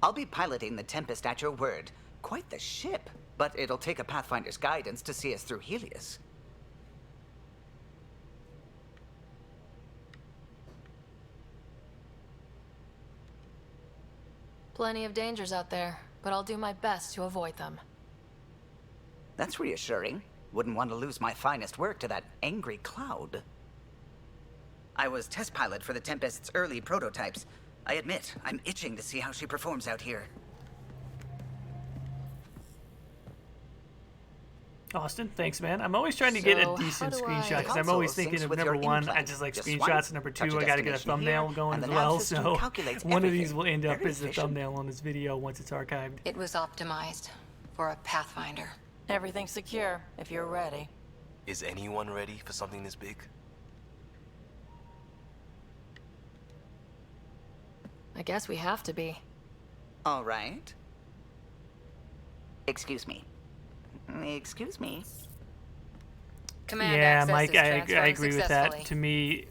L: I'll be piloting the Tempest at your word. Quite the ship, but it'll take a Pathfinder's guidance to see us through Helios.
C: Plenty of dangers out there, but I'll do my best to avoid them.
L: That's reassuring. Wouldn't want to lose my finest work to that angry cloud. I was test pilot for the Tempest's early prototypes. I admit, I'm itching to see how she performs out here.
A: Austin, thanks, man. I'm always trying to get a decent screenshot because I'm always thinking of number one, I just like screenshots. Number two, I got to get a thumbnail going as well. So one of these will end up as the thumbnail on this video once it's archived.
H: It was optimized for a Pathfinder.
I: Everything's secure, if you're ready.
K: Is anyone ready for something this big?
C: I guess we have to be.
L: All right. Excuse me. Excuse me.
H: Command
A: Yeah,
H: access
A: Mike,
H: is
A: I
H: transferring
A: agree with
H: successfully.
A: that. To me,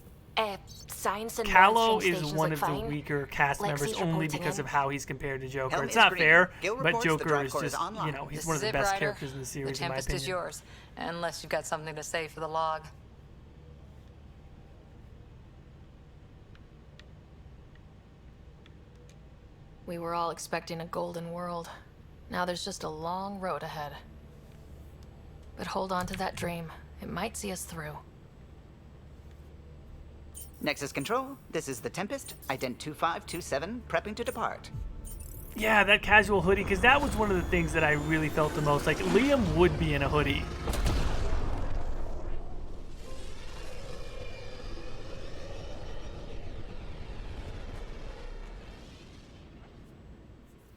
I: Science and
A: Callow
I: monitoring
A: is
I: stations
A: one
I: look
A: of the
I: fine.
A: weaker cast members
I: Lexi's
A: only
I: reporting
A: because
I: in.
A: of how he's compared to Joker.
L: Helm
A: It's
L: is
A: not
L: green.
A: fair,
L: Gil
A: but
L: reports the
A: Joker
L: drive
A: is
L: core is
A: just,
L: online.
A: he's
H: This
A: one of
H: is
A: the
H: it,
A: best
H: Ryder.
A: characters in the series,
H: The
A: in my
H: Tempest is
A: opinion.
H: yours, unless you've got something to say for the log.
C: We were all expecting a golden world. Now there's just a long road ahead. But hold on to that dream. It might see us through.
L: Nexus Control, this is the Tempest, ident 2527, prepping to depart.
A: Yeah, that casual hoodie, because that was one of the things that I really felt the most. Like, Liam would be in a hoodie.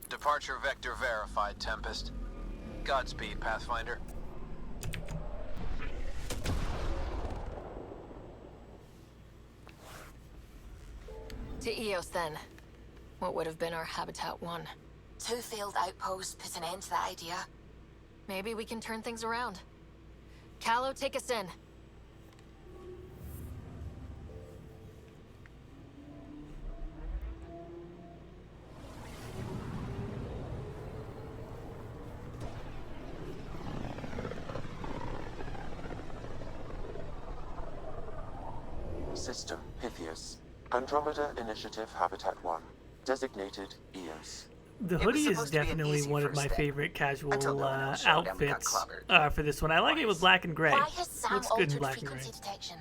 M: Departure vector verified, Tempest. Godspeed, Pathfinder.
C: To Eos, then. What would have been our Habitat 1.
I: 2 failed outposts put an end to that idea.
C: Maybe we can turn things around. Callow, take us in.
N: System, Pythias. Andromeda Initiative Habitat 1. Designated EOS.
A: The hoodie is definitely one of my favorite casual outfits for this one. I like it with black and gray.
I: Why has Sam
A: Looks good in
I: altered
A: black and gray.
I: frequency detection?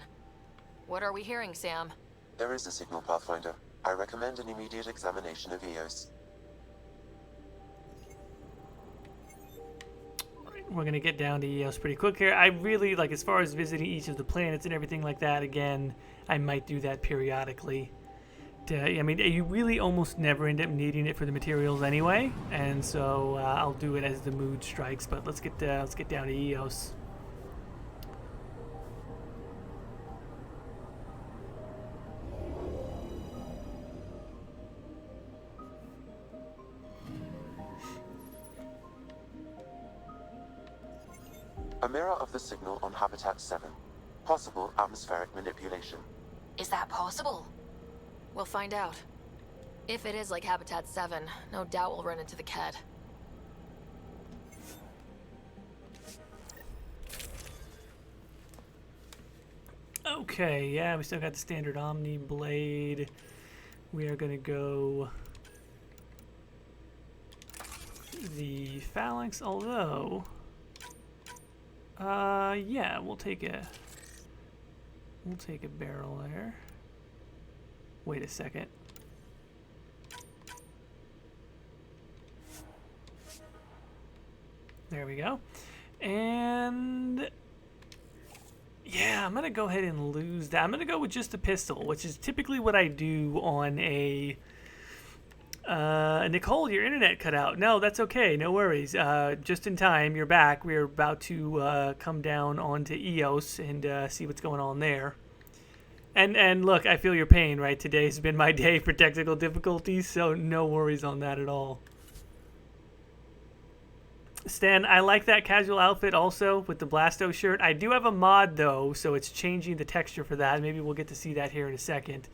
C: What are we hearing, Sam?
N: There is a signal, Pathfinder. I recommend an immediate examination of EOS.
A: We're going to get down to EOS pretty quick here. I really, like, as far as visiting each of the planets and everything like that, again, I might do that periodically. I mean, you really almost never end up needing it for the materials anyway, and so I'll do it as the mood strikes. But let's get down to EOS.
N: A mirror of the signal on Habitat 7. Possible atmospheric manipulation.
C: Is that possible? We'll find out. If it is like Habitat 7, no doubt we'll run into the Ked.
A: Okay, yeah, we still got the standard Omni Blade. We are gonna go the Phalanx, although yeah, we'll take a barrel there. Wait a second. There we go. And yeah, I'm gonna go ahead and lose that. I'm gonna go with just a pistol, which is typically what I do on a Nicole, your internet cut out. No, that's okay. No worries. Just in time, you're back. We're about to come down onto EOS and see what's going on there. And look, I feel your pain, right? Today's been my day for technical difficulties, so no worries on that at all. Stan, I like that casual outfit also with the Blasto shirt. I do have a mod though, so it's changing the texture for that. Maybe we'll get to see that here in a second.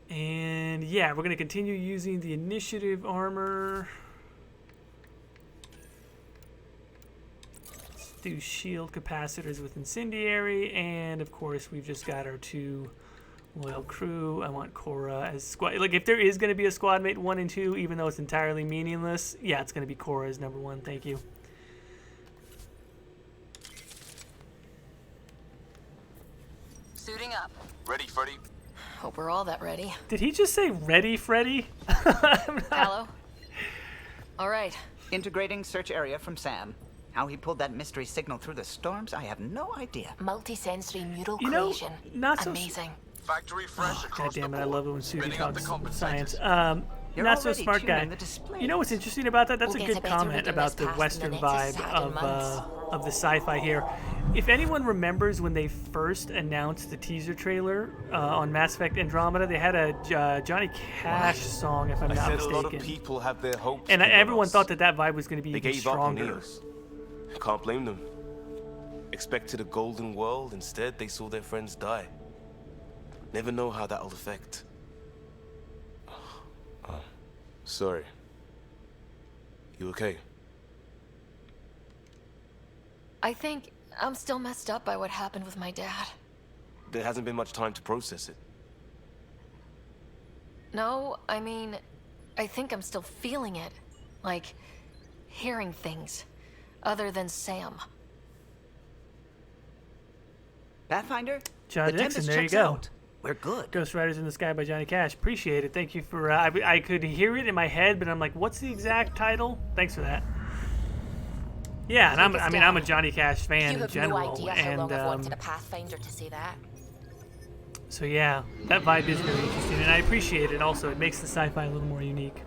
A: And yeah, we're going to continue using the initiative armor. Let's do shield capacitors with incendiary. And of course, we've just got our 2 loyal crew. I want Cora as squad. Like, if there is going to be a squad mate 1 and 2, even though it's entirely meaningless, yeah, it's going to be Cora as number 1. Thank you.
H: Suiting up.
M: Ready, Freddy?
C: Hope we're all that ready.
A: Did he just say ready, Freddy?
C: Hello? All right.
L: Integrating search area from Sam. How he pulled that mystery signal through the storms, I have no idea.
C: Multi-sensory mural
A: You know,
C: creation.
A: not so
C: Amazing.
M: Factory fresh
A: God damn it, I love it when Susie talks science.
L: You're
A: Not so
L: already
A: smart guy.
L: tuning the displays.
A: You know what's interesting about that? That's
C: We'll
A: a
C: get
A: good
C: a better
A: comment
C: read on
A: about
C: this
A: the
C: past
A: Western
C: in the next
A: vibe
C: 7 months.
A: of the sci-fi here. If anyone remembers when they first announced the teaser trailer on Mass Effect Andromeda, they had a Johnny Cash song, if I'm not
K: I said
A: mistaken.
K: a lot of people have their hopes.
A: And
K: pinned on
A: everyone
K: us.
A: thought that vibe was going to be
K: They
A: even
K: gave up on
A: stronger.
K: EOS. Can't blame them. Expected a golden world, instead they saw their friends die. Never know how that'll affect. Sorry. You okay?
C: I think I'm still messed up by what happened with my dad.
K: There hasn't been much time to process it.
C: No, I mean, I think I'm still feeling it. Like, hearing things. Other than Sam.
L: Pathfinder?
A: John
L: the
A: Dixon,
L: Tempest
A: there you
L: checks
A: go.
L: out. We're good.
A: Ghost Riders in the Sky by Johnny Cash. Appreciate it. Thank you for. I could hear it in my head, but I'm like, what's the exact title? Thanks for that. Yeah, and I'm a Johnny Cash fan in general,
C: You have no idea how long I've
A: and
C: wanted a Pathfinder to see that.
A: so yeah, that vibe is very interesting, and I appreciate it. Also, it makes the sci-fi a little more unique.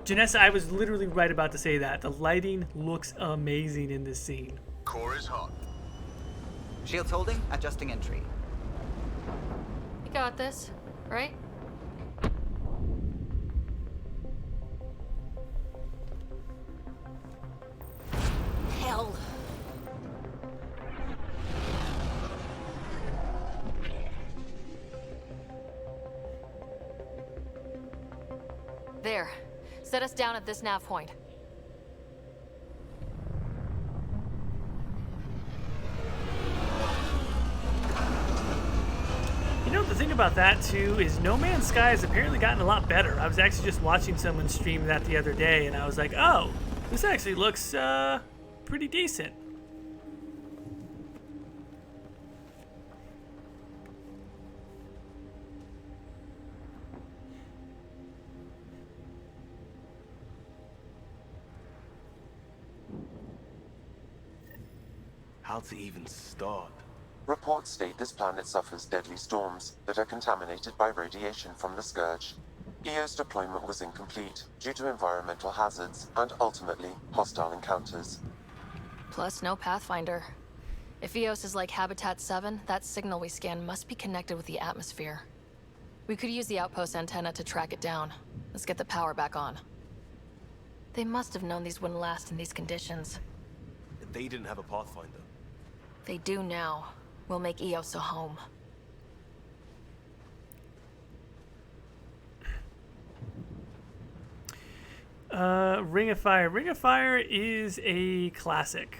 A: Janessa, I was literally right about to say that. The lighting looks amazing in this scene.
M: Core is hot.
L: Shields holding, adjusting entry.
C: You got this, right? Hell. There. Set us down at this nav point.
A: You know, the thing about that, too, is No Man's Sky has apparently gotten a lot better. I was actually just watching someone stream that the other day, and I was like, oh, this actually looks pretty decent.
K: How to even start?
N: Reports state this planet suffers deadly storms that are contaminated by radiation from the Scourge. EO's deployment was incomplete due to environmental hazards and, ultimately, hostile encounters.
C: Plus, no Pathfinder. If EOS is like Habitat 7, that signal we scanned must be connected with the atmosphere. We could use the outpost antenna to track it down. Let's get the power back on. They must have known these wouldn't last in these conditions.
K: They didn't have a Pathfinder.
C: They do now. We'll make EOS a home.
A: Ring of Fire. Ring of Fire is a classic.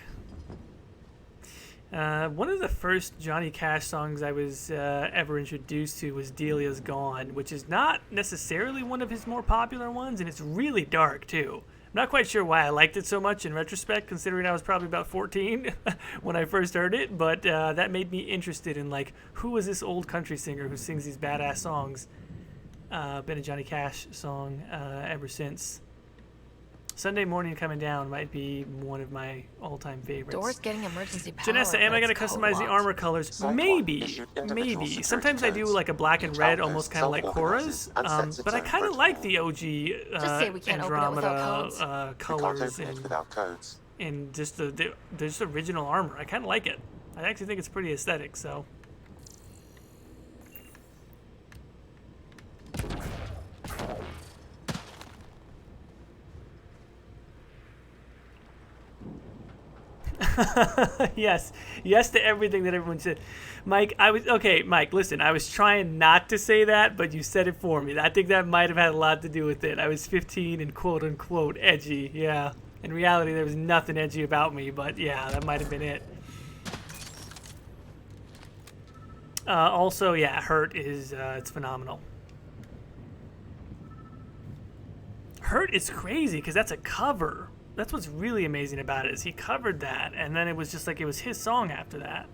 A: One of the first Johnny Cash songs I was ever introduced to was Delia's Gone, which is not necessarily one of his more popular ones, and it's really dark too. I'm not quite sure why I liked it so much in retrospect, considering I was probably about 14 when I first heard it, but that made me interested in, like, who is this old country singer who sings these badass songs? Been a Johnny Cash song ever since. Sunday Morning Coming Down might be one of my all-time favorites.
C: Door's getting emergency power.
A: Janessa, am I going to customize the armor colors? Maybe. Maybe. Sometimes I do like a black and red, almost kind of like Korra's. But I kind of like the OG Andromeda colors and just the original armor. I kind of like it. I actually think it's pretty aesthetic, so... yes to everything that everyone said. Mike, Mike, listen, I was trying not to say that, but you said it for me. I think that might have had a lot to do with it. I was 15 and quote unquote edgy. Yeah, in reality there was nothing edgy about me, but yeah, that might have been it. Also, yeah, Hurt is it's phenomenal. Hurt is crazy because that's a cover. That's what's really amazing about it, is he covered that, and then it was just like it was his song after that.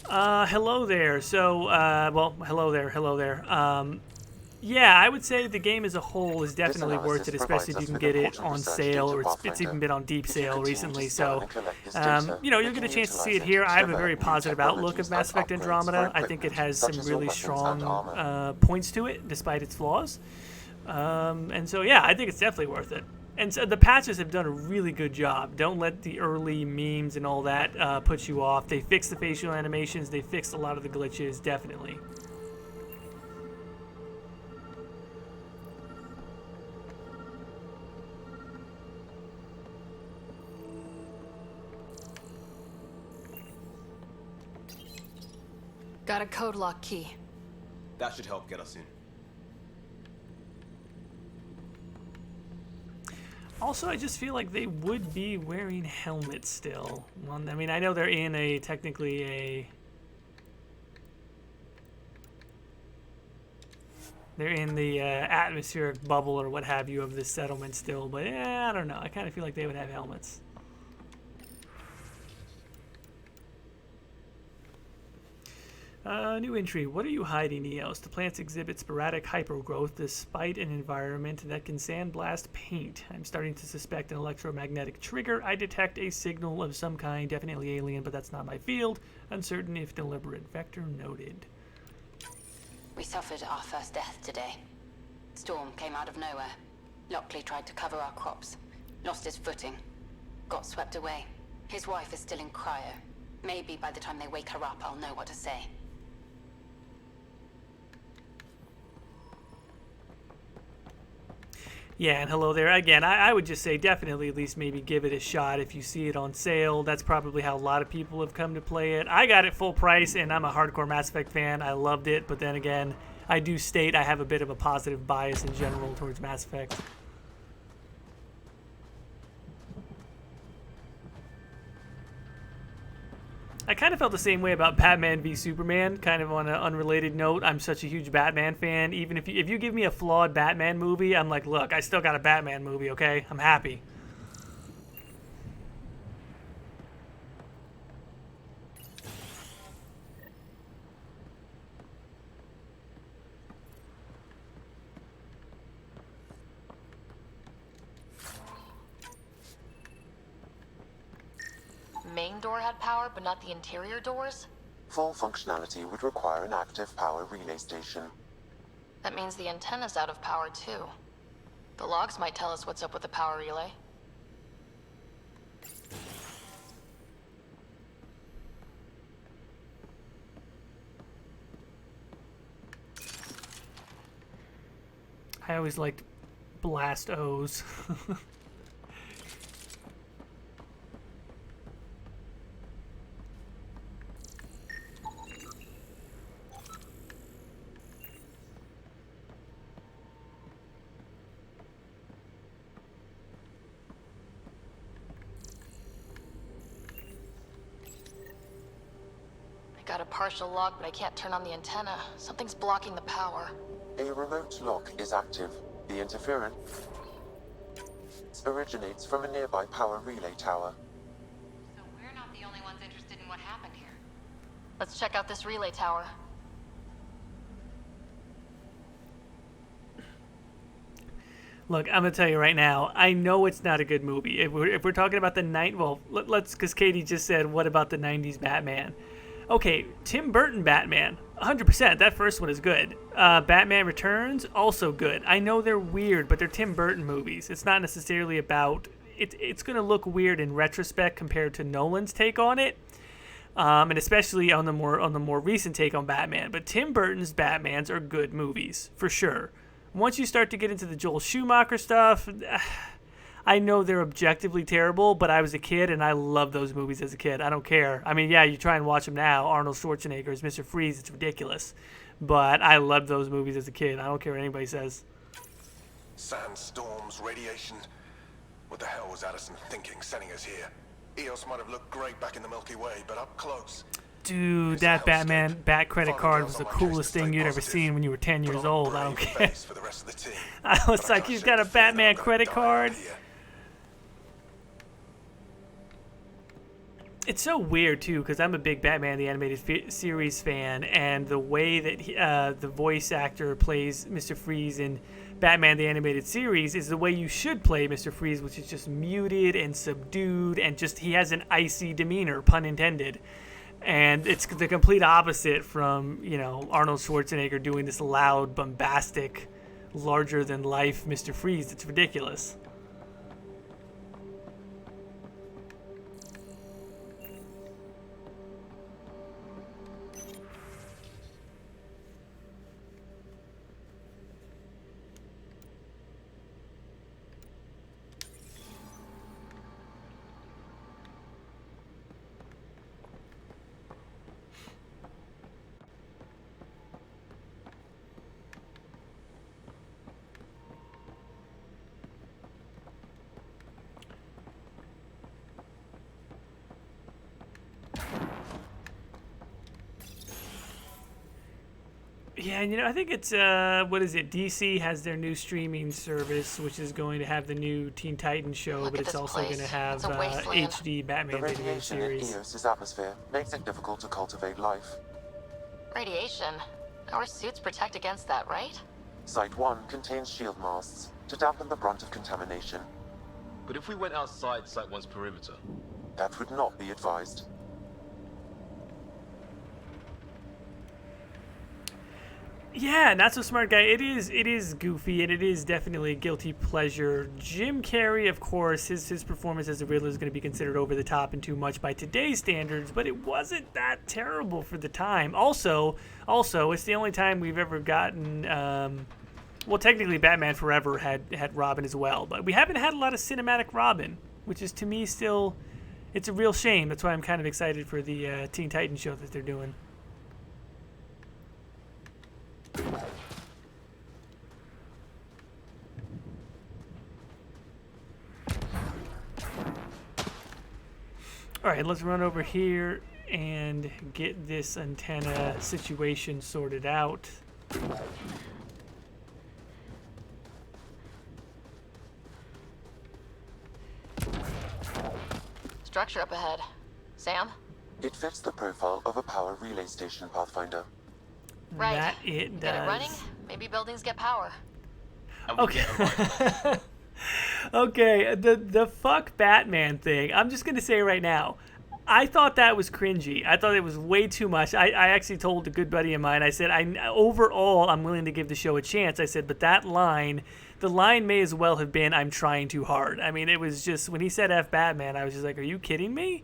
A: Hello there. So, well, hello there. Yeah, I would say the game as a whole is definitely worth it, especially if you can get it on sale, or it's even been on deep sale recently. So, you know, you'll get a chance to see it here. I have a very positive outlook of Mass Effect Andromeda. I think it has some really strong points to it, despite its flaws. And so, yeah, I think it's definitely worth it. And so the patches have done a really good job. Don't let the early memes and all that put you off. They fixed the facial animations. They fixed a lot of the glitches, definitely.
C: Got a code lock key.
K: That should help get us in.
A: Also, I just feel like they would be wearing helmets still. Well, I mean, I know they're in technically a... They're in the atmospheric bubble or what have you of this settlement still, but I don't know. I kind of feel like they would have helmets. New entry. What are you hiding, Eos? The plants exhibit sporadic hypergrowth despite an environment that can sandblast paint. I'm starting to suspect an electromagnetic trigger. I detect a signal of some kind, definitely alien, but that's not my field. Uncertain if deliberate. Vector noted.
O: We suffered our first death today. Storm came out of nowhere. Lockley tried to cover our crops. Lost his footing. Got swept away. His wife is still in cryo. Maybe by the time they wake her up, I'll know what to say.
A: Yeah, and hello there. Again, I would just say definitely at least maybe give it a shot if you see it on sale. That's probably how a lot of people have come to play it. I got it full price, and I'm a hardcore Mass Effect fan. I loved it, but then again, I do state I have a bit of a positive bias in general towards Mass Effect. I kind of felt the same way about Batman v Superman, kind of on an unrelated note. I'm such a huge Batman fan. Even if you give me a flawed Batman movie, I'm like, look, I still got a Batman movie, okay? I'm happy.
C: main door had power, but not the interior doors?
N: Full functionality would require an active power relay station.
C: That means the antenna's out of power, too. The logs might tell us what's up with the power relay.
A: I always liked blast O's.
C: Got a partial lock, but I can't turn on the antenna. Something's blocking the power.
N: A remote lock is active. The interference originates from a nearby power relay tower.
O: So we're not the only ones interested in what happened here.
C: Let's check out this relay tower.
A: Look, I'm gonna tell you right now. I know it's not a good movie. If we're talking about the let's, because Katie just said, what about the '90s Batman? Okay, Tim Burton Batman, 100%. That first one is good. Batman Returns, also good. I know they're weird, but they're Tim Burton movies. It's not necessarily about. It's gonna look weird in retrospect compared to Nolan's take on it, and especially on the more recent take on Batman. But Tim Burton's Batmans are good movies for sure. Once you start to get into the Joel Schumacher stuff, I know they're objectively terrible, but I was a kid and I loved those movies as a kid. I don't care. I mean, yeah, you try and watch them now. Arnold Schwarzenegger as Mr. Freeze, it's ridiculous. But I loved those movies as a kid. I don't care what anybody says.
M: Sandstorms, radiation. What the hell was Addison thinking sending us here? Eos might have looked great back in the Milky Way, but up close.
A: Dude, that Batman Bat credit card was the coolest thing you'd ever seen when you were 10 years old. I don't care. I was like, he's got a Batman credit card. It's so weird, too, because I'm a big Batman the Animated Series fan, and the way that the voice actor plays Mr. Freeze in Batman the Animated Series is the way you should play Mr. Freeze, which is just muted and subdued, and just he has an icy demeanor, pun intended. And it's the complete opposite from, Arnold Schwarzenegger doing this loud, bombastic, larger-than-life Mr. Freeze. It's ridiculous. Yeah, and I think it's, what is it? DC has their new streaming service, which is going to have the new Teen Titans show, but it's also going to have HD Batman
N: the
A: video
N: radiation
A: series.
N: in Eos's atmosphere makes it difficult to cultivate life.
C: Radiation? Our suits protect against that, right?
N: Site 1 contains shield masts to dampen the brunt of contamination.
K: But if we went outside Site 1's perimeter?
N: That would not be advised.
A: Yeah, not so smart guy. It is goofy, and it is definitely a guilty pleasure. Jim Carrey, of course, his performance as the Riddler is going to be considered over the top and too much by today's standards, but it wasn't that terrible for the time. Also, it's the only time we've ever gotten. Well, technically, Batman Forever had Robin as well, but we haven't had a lot of cinematic Robin, which is to me still, it's a real shame. That's why I'm kind of excited for the Teen Titans show that they're doing. Alright, let's run over here and get this antenna situation sorted out.
C: Structure up ahead. Sam?
N: It fits the profile of a power relay station, Pathfinder.
C: Right.
A: That it does.
C: Get it running? Maybe buildings get power.
A: Okay. Okay, the fuck Batman thing. I'm just gonna say right now, I thought that was cringy. I thought it was way too much. I actually told a good buddy of mine, I said, overall, I'm willing to give the show a chance. I said, but that line, the line may as well have been, I'm trying too hard. I mean, it was just, when he said F Batman, I was just like, are you kidding me?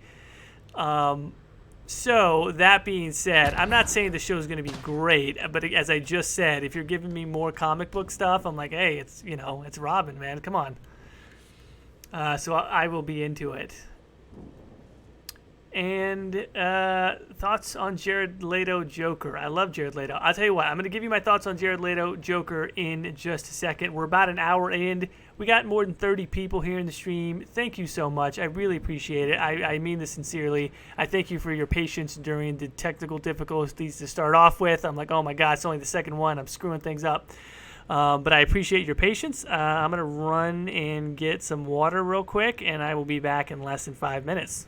A: So, that being said, I'm not saying the show's going to be great, but as I just said, if you're giving me more comic book stuff, I'm like, hey, it's, you know, it's Robin, man. Come on. So I will be into it. And thoughts on Jared Leto Joker. I love Jared Leto. I'll tell you what, I'm going to give you my thoughts on Jared Leto Joker in just a second. We're about an hour in. We got more than 30 people here in the stream. Thank you so much. I really appreciate it. I mean this sincerely. I thank you for your patience during the technical difficulties to start off with. I'm like, oh my God, it's only the second one. I'm screwing things up. But I appreciate your patience. I'm going to run and get some water real quick, and I will be back in less than 5 minutes.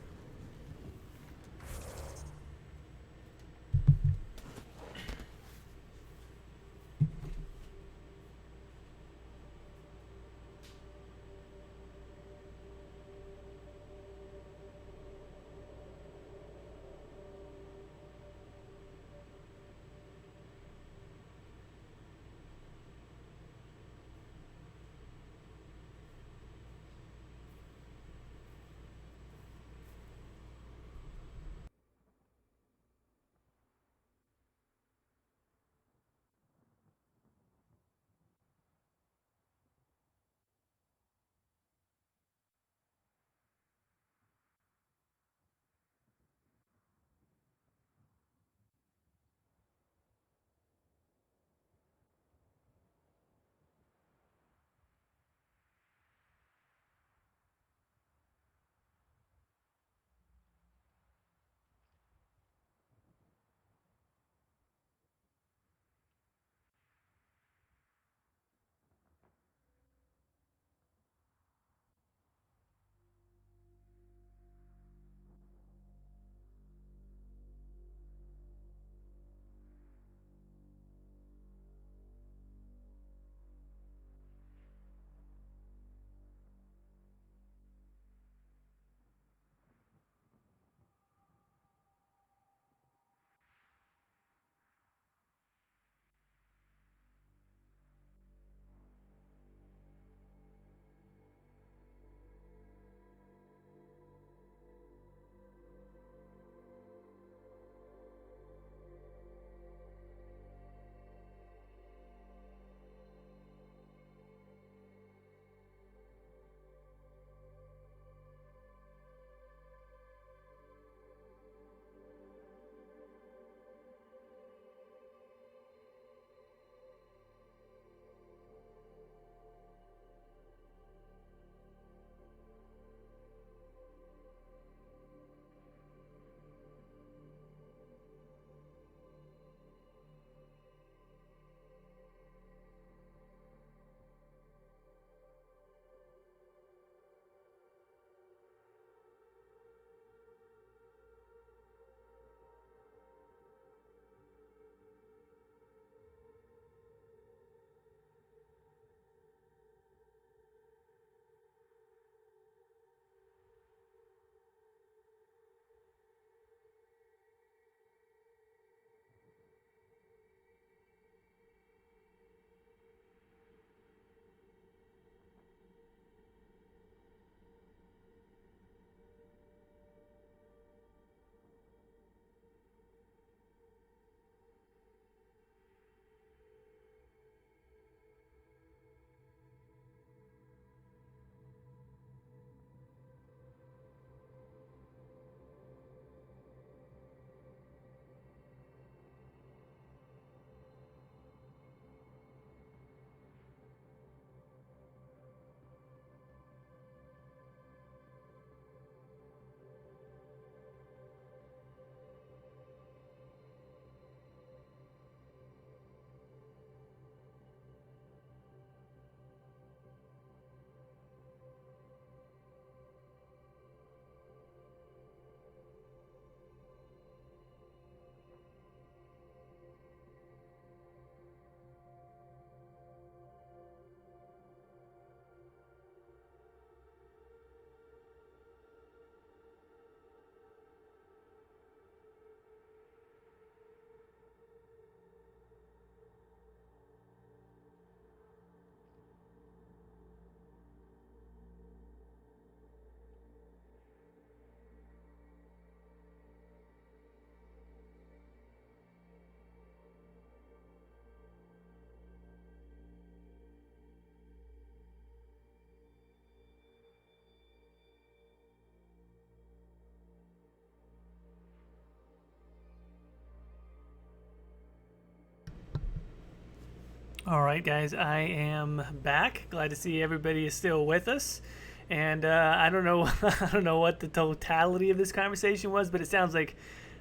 A: Alright guys, I am back. Glad to see everybody is still with us. And I don't know I don't know what the totality of this conversation was, but it sounds like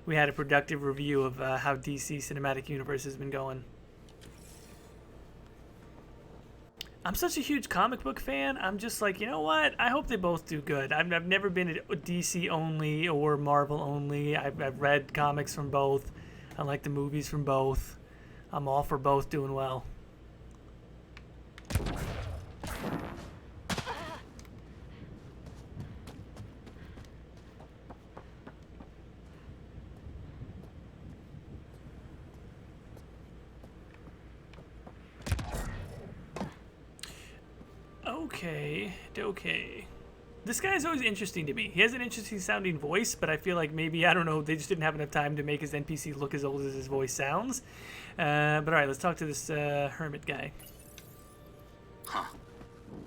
A: we had a productive review of how DC Cinematic Universe has been going. I'm such a huge comic book fan. I'm just like, you know what? I hope they both do good. I've never been a DC only or Marvel only. I've read comics from both. I like the movies from both. I'm all for both doing well. Okay. This guy is always interesting to me. He has an interesting sounding voice, but I feel like maybe, I don't know, they just didn't have enough time to make his NPC look as old as his voice sounds. But alright, let's talk to this hermit guy.
P: Huh.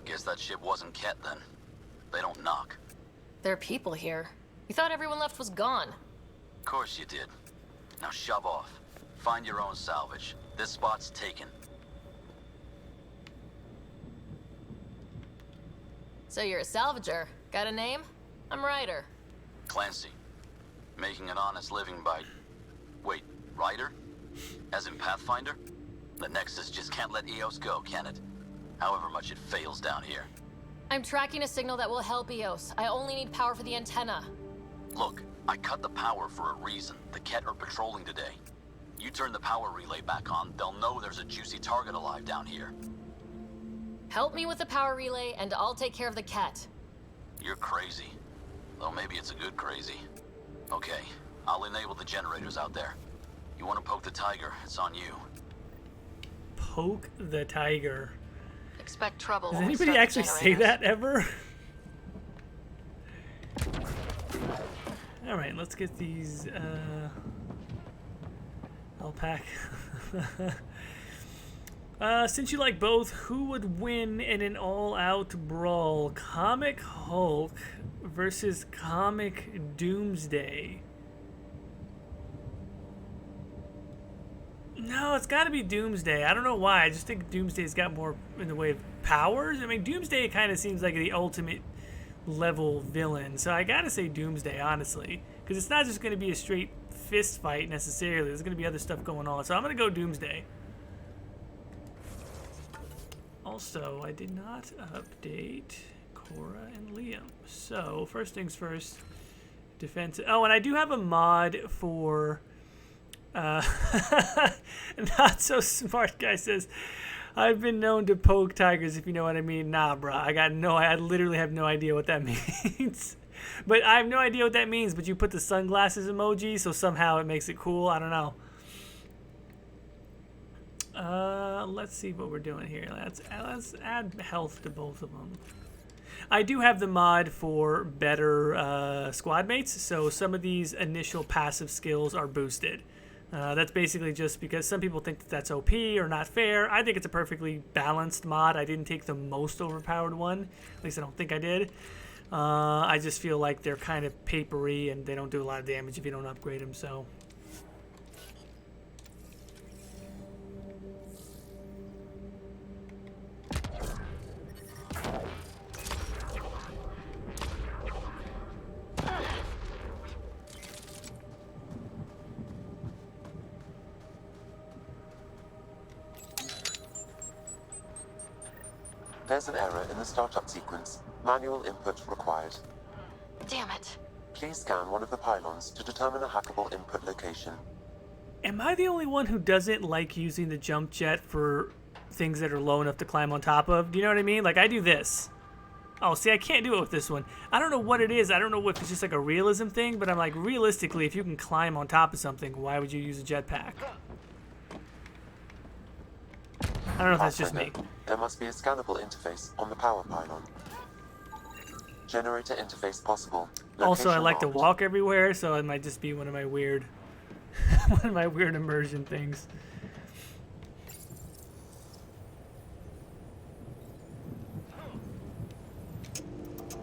P: Guess that ship wasn't Ket then. They don't knock.
C: There are people here. You thought everyone left was gone.
P: Of course you did. Now shove off. Find your own salvage. This spot's taken.
C: So you're a salvager. Got a name? I'm Ryder.
P: Clancy. Making an honest living by... Wait, Ryder? As in Pathfinder? The Nexus just can't let EOS go, can it? However much it fails down here.
C: I'm tracking a signal that will help EOS. I only need power for the antenna.
P: Look, I cut the power for a reason. The Ket are patrolling today. You turn the power relay back on, they'll know there's a juicy target alive down here.
C: Help me with the power relay, and I'll take care of the cat.
P: You're crazy. Though maybe it's a good crazy. Okay, I'll enable the generators out there. You want to poke the tiger, it's on you.
A: Poke the tiger.
C: Expect trouble.
A: Does anybody actually say that ever? Alright, let's get these alpaca. Since you like both, who would win in an all-out brawl? Comic Hulk versus Comic Doomsday. No, it's got to be Doomsday. I don't know why. I just think Doomsday's got more in the way of powers. I mean, Doomsday kind of seems like the ultimate level villain. So I got to say Doomsday, honestly. Because it's not just going to be a straight fist fight necessarily. There's going to be other stuff going on. So I'm going to go Doomsday. Also, I did not update Cora and Liam. So, first things first, defense. Oh, and I do have a mod for not so smart guy says, I've been known to poke tigers, if you know what I mean. Nah, bruh, I literally have no idea what that means. But I have no idea what that means, but you put the sunglasses emoji, so somehow it makes it cool. I don't know. Let's see what we're doing here. Let's add health to both of them. I do have the mod for better squad mates, so some of these initial passive skills are boosted. That's basically just because some people think that that's OP or not fair. I think it's a perfectly balanced mod. I didn't take the most overpowered one. At least I don't think I did. I just feel like they're kind of papery and they don't do a lot of damage if you don't upgrade them, so...
N: There's an error in the startup sequence. Manual input required.
C: Damn it.
N: Please scan one of the pylons to determine a hackable input location.
A: Am I the only one who doesn't like using the jump jet for things that are low enough to climb on top of? Do you know what I mean? Like, I do this. Oh, see, I can't do it with this one. I don't know what it is. I don't know if it's just like a realism thing, but I'm like, realistically, if you can climb on top of something, why would you use a jetpack? I don't know if that's just me.
N: There must be a scannable interface on the power pylon. Generator interface possible.
A: Also, I
N: Location
A: like to
N: locked.
A: walk everywhere, so it might just be one of my weird, one of my weird immersion things.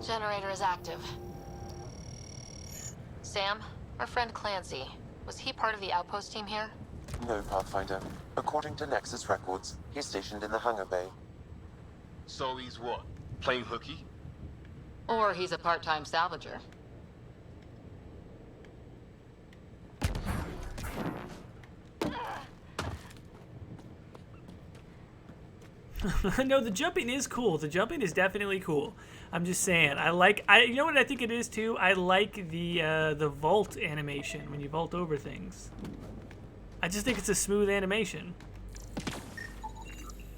C: Generator is active. Sam, our friend Clancy, was he part of the outpost team here?
N: No, Pathfinder. According to Nexus records, he's stationed in the hangar bay.
K: So he's what? Playing hooky?
H: Or he's a part-time salvager.
A: No, the jumping is cool. The jumping is definitely cool. I'm just saying, you know what I think it is too? I like the vault animation when you vault over things. I just think it's a smooth animation.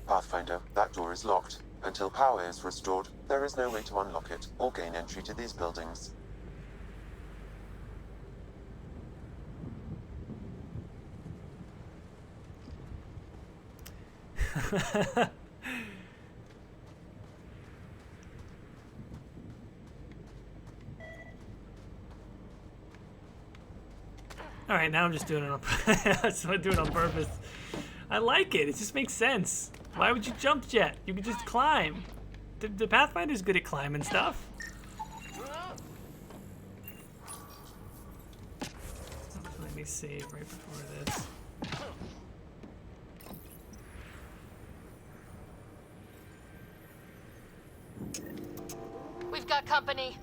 N: Pathfinder, that door is locked. Until power is restored, there is no way to unlock it or gain entry to these buildings.
A: All right, now I'm just doing it on purpose. I like it. It just makes sense. Why would you jump jet? You could just climb. The Pathfinder's good at climbing stuff. Let me save right before this.
C: We've got company.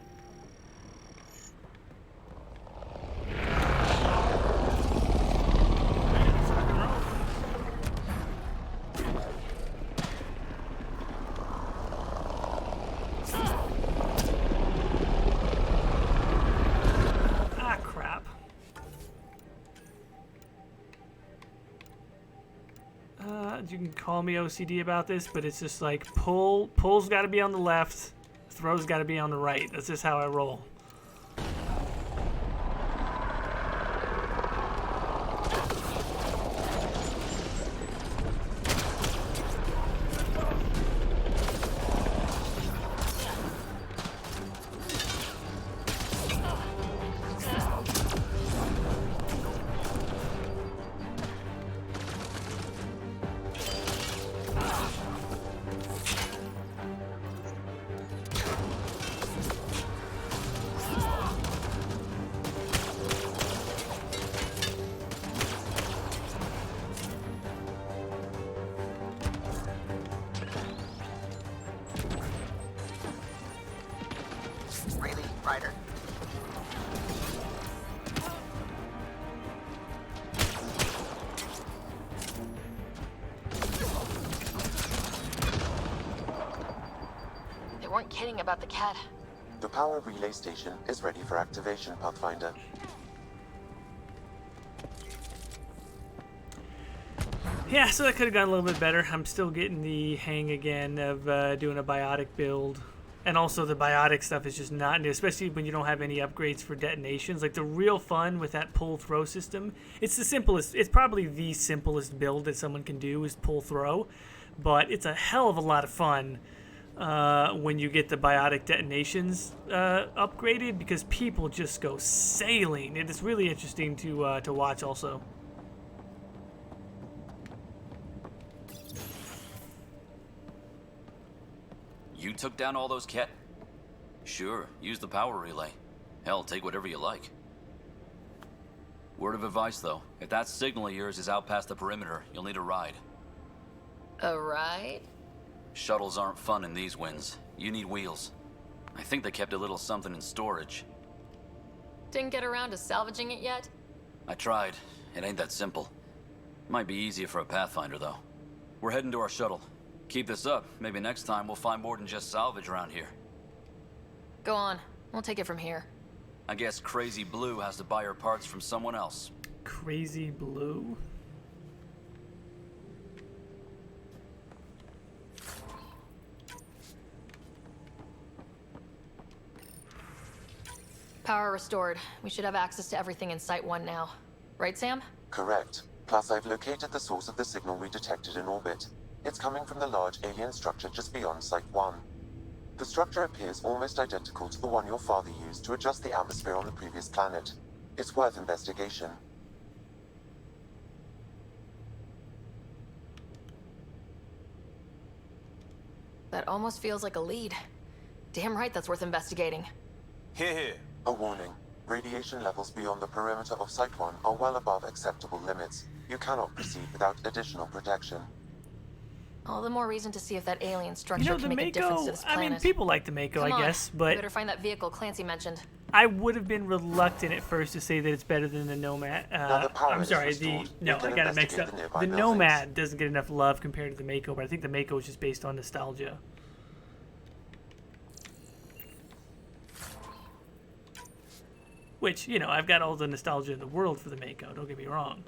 A: Ah, crap. You can call me OCD about this, but it's just like pull's got to be on the left, throw's got to be on the right. That's just how I roll.
L: Really, Ryder?
C: They weren't kidding about the cat.
N: The power relay station is ready for activation, Pathfinder.
A: Yeah, so that could have gone a little bit better. I'm still getting the hang again of doing a biotic build. And also the biotic stuff is just not new, especially when you don't have any upgrades for detonations. Like the real fun with that pull-throw system, it's the simplest, it's probably the simplest build that someone can do is pull-throw. But it's a hell of a lot of fun when you get the biotic detonations upgraded, because people just go sailing. It is really interesting to watch also.
P: You took down all those Ket? Sure, use the power relay. Hell, take whatever you like. Word of advice, though. If that signal of yours is out past the perimeter, you'll need a ride.
C: A ride?
P: Shuttles aren't fun in these winds. You need wheels. I think they kept a little something in storage.
C: Didn't get around to salvaging it yet?
P: I tried. It ain't that simple. Might be easier for a Pathfinder, though. We're heading to our shuttle. Keep this up. Maybe next time we'll find more than just salvage around here.
C: Go on. We'll take it from here.
P: I guess Crazy Blue has to buy her parts from someone else.
A: Crazy Blue?
C: Power restored. We should have access to everything in Site 1 now. Right, Sam?
N: Correct. Plus, I've located the source of the signal we detected in orbit. It's coming from the large alien structure just beyond Site 1. The structure appears almost identical to the one your father used to adjust the atmosphere on the previous planet. It's worth investigation.
C: That almost feels like a lead. Damn right that's worth investigating.
K: Here.
N: A warning. Radiation levels beyond the perimeter of Site 1 are well above acceptable limits. You cannot proceed without additional protection.
C: All the more reason to see if that alien
A: You
C: structure
A: know, the
C: can make a difference to
A: Mako,
C: this
A: I
C: planet.
A: mean, people like the Mako,
C: Come
A: I
C: on,
A: guess,
C: we
A: but
C: better find that vehicle Clancy mentioned.
A: I would have been reluctant at first to say that it's better than the Nomad. I'm sorry, no, I got it mixed up. The Nomad doesn't get enough love compared to the Mako, but I think the Mako is just based on nostalgia. Which, you know, I've got all the nostalgia in the world for the Mako, don't get me wrong.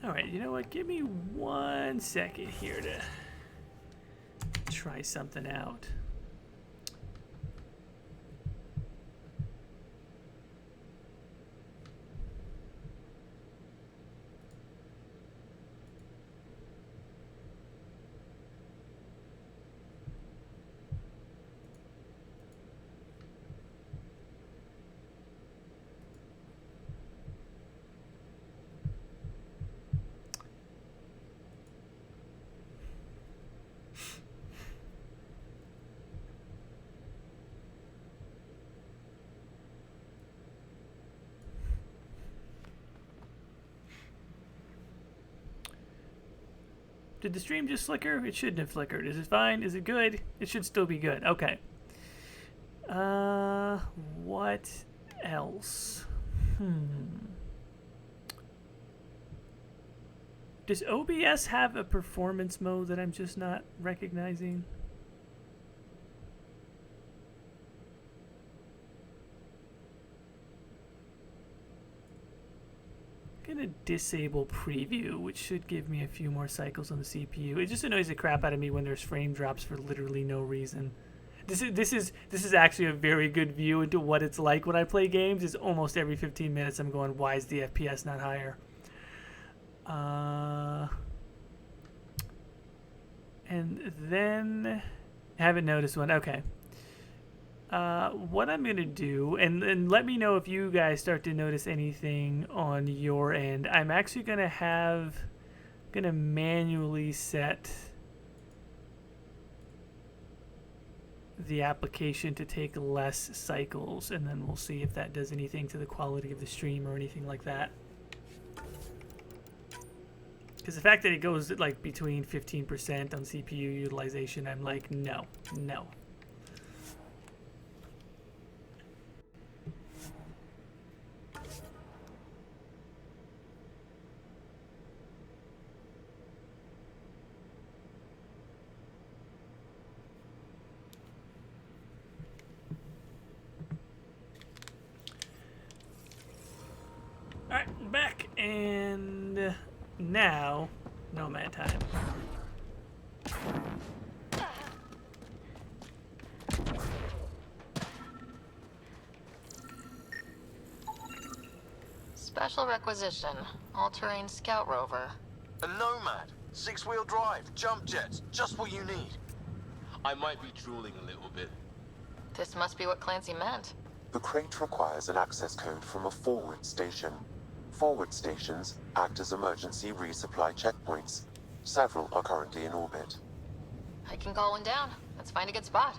A: Alright, you know what? Give me 1 second here to try something out. Did the stream just flicker? It shouldn't have flickered. Is it fine? Is it good? It should still be good. Okay. What else? Does OBS have a performance mode that I'm just not recognizing? Gonna disable preview, which should give me a few more cycles on the CPU. It just annoys the crap out of me when there's frame drops for literally no reason. This is actually a very good view into what it's like when I play games. Is almost every 15 minutes I'm going, why is the FPS not higher? And then I haven't noticed one. Okay. What I'm gonna do, and let me know if you guys start to notice anything on your end. I'm actually gonna manually set the application to take less cycles, and then we'll see if that does anything to the quality of the stream or anything like that. Because the fact that it goes like between 15% on CPU utilization, I'm like, no. Alright, back, and now, Nomad time.
C: Special requisition. All-terrain scout rover.
K: A Nomad, 6-wheel drive, jump jets, just what you need. I might be drooling a little bit.
C: This must be what Clancy meant.
N: The crate requires an access code from a forward station. Forward stations act as emergency resupply checkpoints. Several are currently in orbit.
C: I can call one down. Let's find a good spot.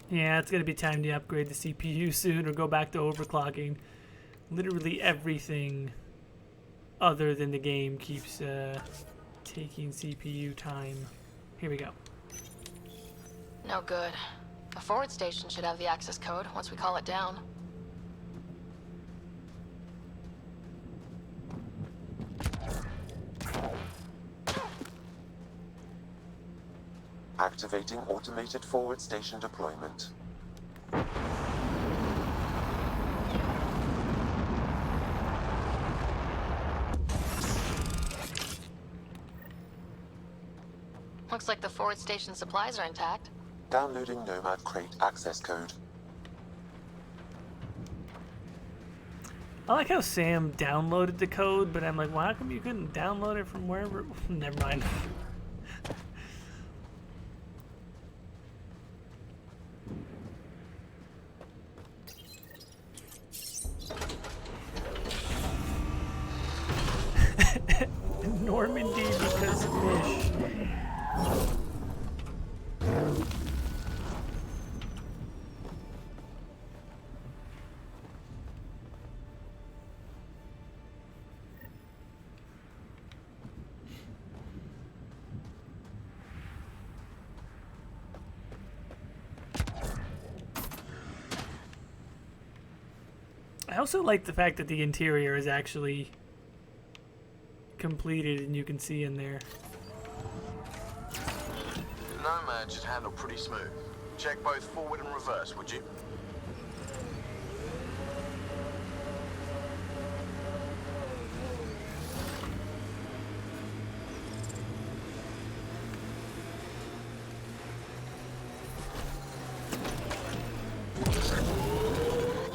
A: Yeah, it's gonna be time to upgrade the CPU soon or go back to overclocking. Literally everything other than the game keeps taking CPU time. Here we go.
C: No good. The forward station should have the access code once we call it down.
N: Activating automated forward station deployment.
C: Looks like the forward station supplies are intact.
N: Downloading Nomad crate access code.
A: I like how Sam downloaded the code, but I'm like, well, how come you couldn't download it from wherever? Never mind. Normandy because fish. I also like the fact that the interior is actually completed and you can see in there.
M: Nomad should handle pretty smooth. Check both forward and reverse, would you?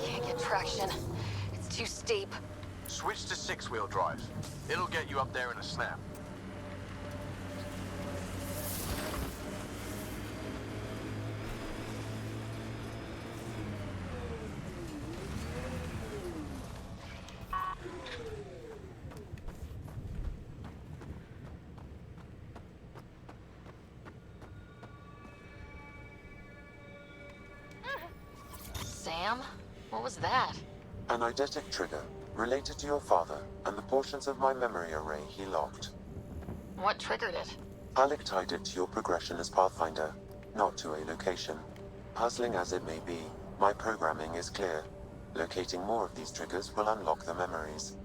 C: Can't get traction. It's too steep.
M: Switch to 6-wheel drive. It'll get you up there in a snap.
C: Sam? What was that?
N: An eidetic trigger, related to your father, and the portions of my memory array he locked.
C: What triggered it?
N: Alec tied it to your progression as Pathfinder, not to a location. Puzzling as it may be, my programming is clear. Locating more of these triggers will unlock the memories.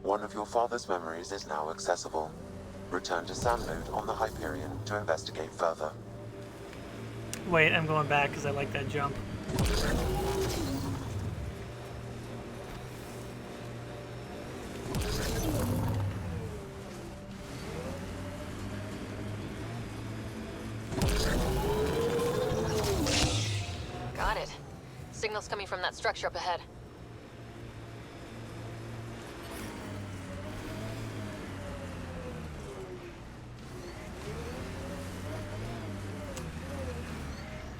N: One of your father's memories is now accessible. Return to Sam node on the Hyperion to investigate further.
A: Wait, I'm going back because I like that jump.
C: Got it. Signal's coming from that structure up ahead.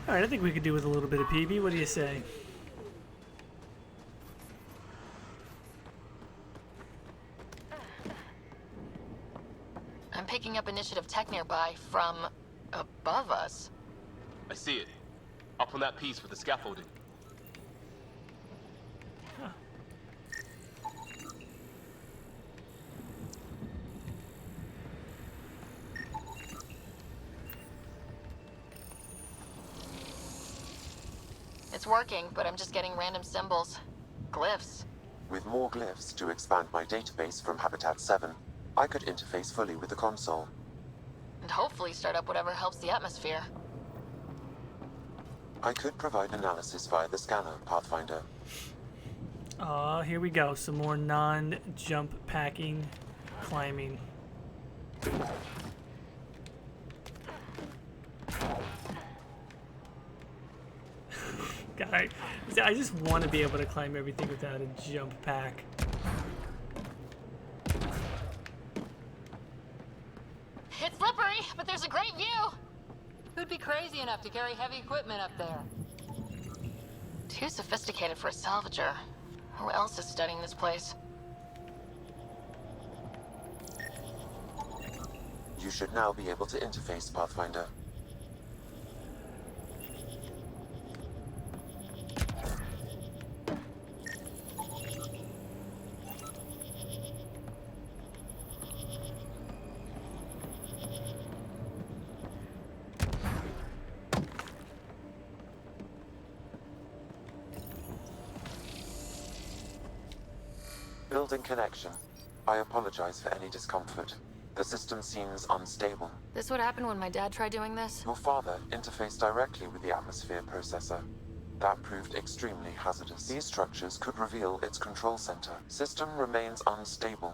A: Alright, I think we could do with a little bit of PB. What do you say?
C: I'm picking up initiative tech nearby from above us.
K: I see it. Up on that piece with the scaffolding.
C: It's working, but I'm just getting random symbols. Glyphs.
N: With more glyphs to expand my database from Habitat 7, I could interface fully with the console.
C: And hopefully start up whatever helps the atmosphere.
N: I could provide analysis via the scanner, Pathfinder.
A: Here we go. Some more non-jump packing climbing. God, I just want to be able to climb everything without a jump pack.
C: It's slippery, but there's a great view.
H: Who'd be crazy enough to carry heavy equipment up there?
C: Too sophisticated for a salvager. Who else is studying this place?
N: You should now be able to interface, Pathfinder. Building connection. I apologize for any discomfort. The system seems unstable.
C: This would happen when my dad tried doing this?
N: Your father interfaced directly with the atmosphere processor. That proved extremely hazardous. These structures could reveal its control center. System remains unstable.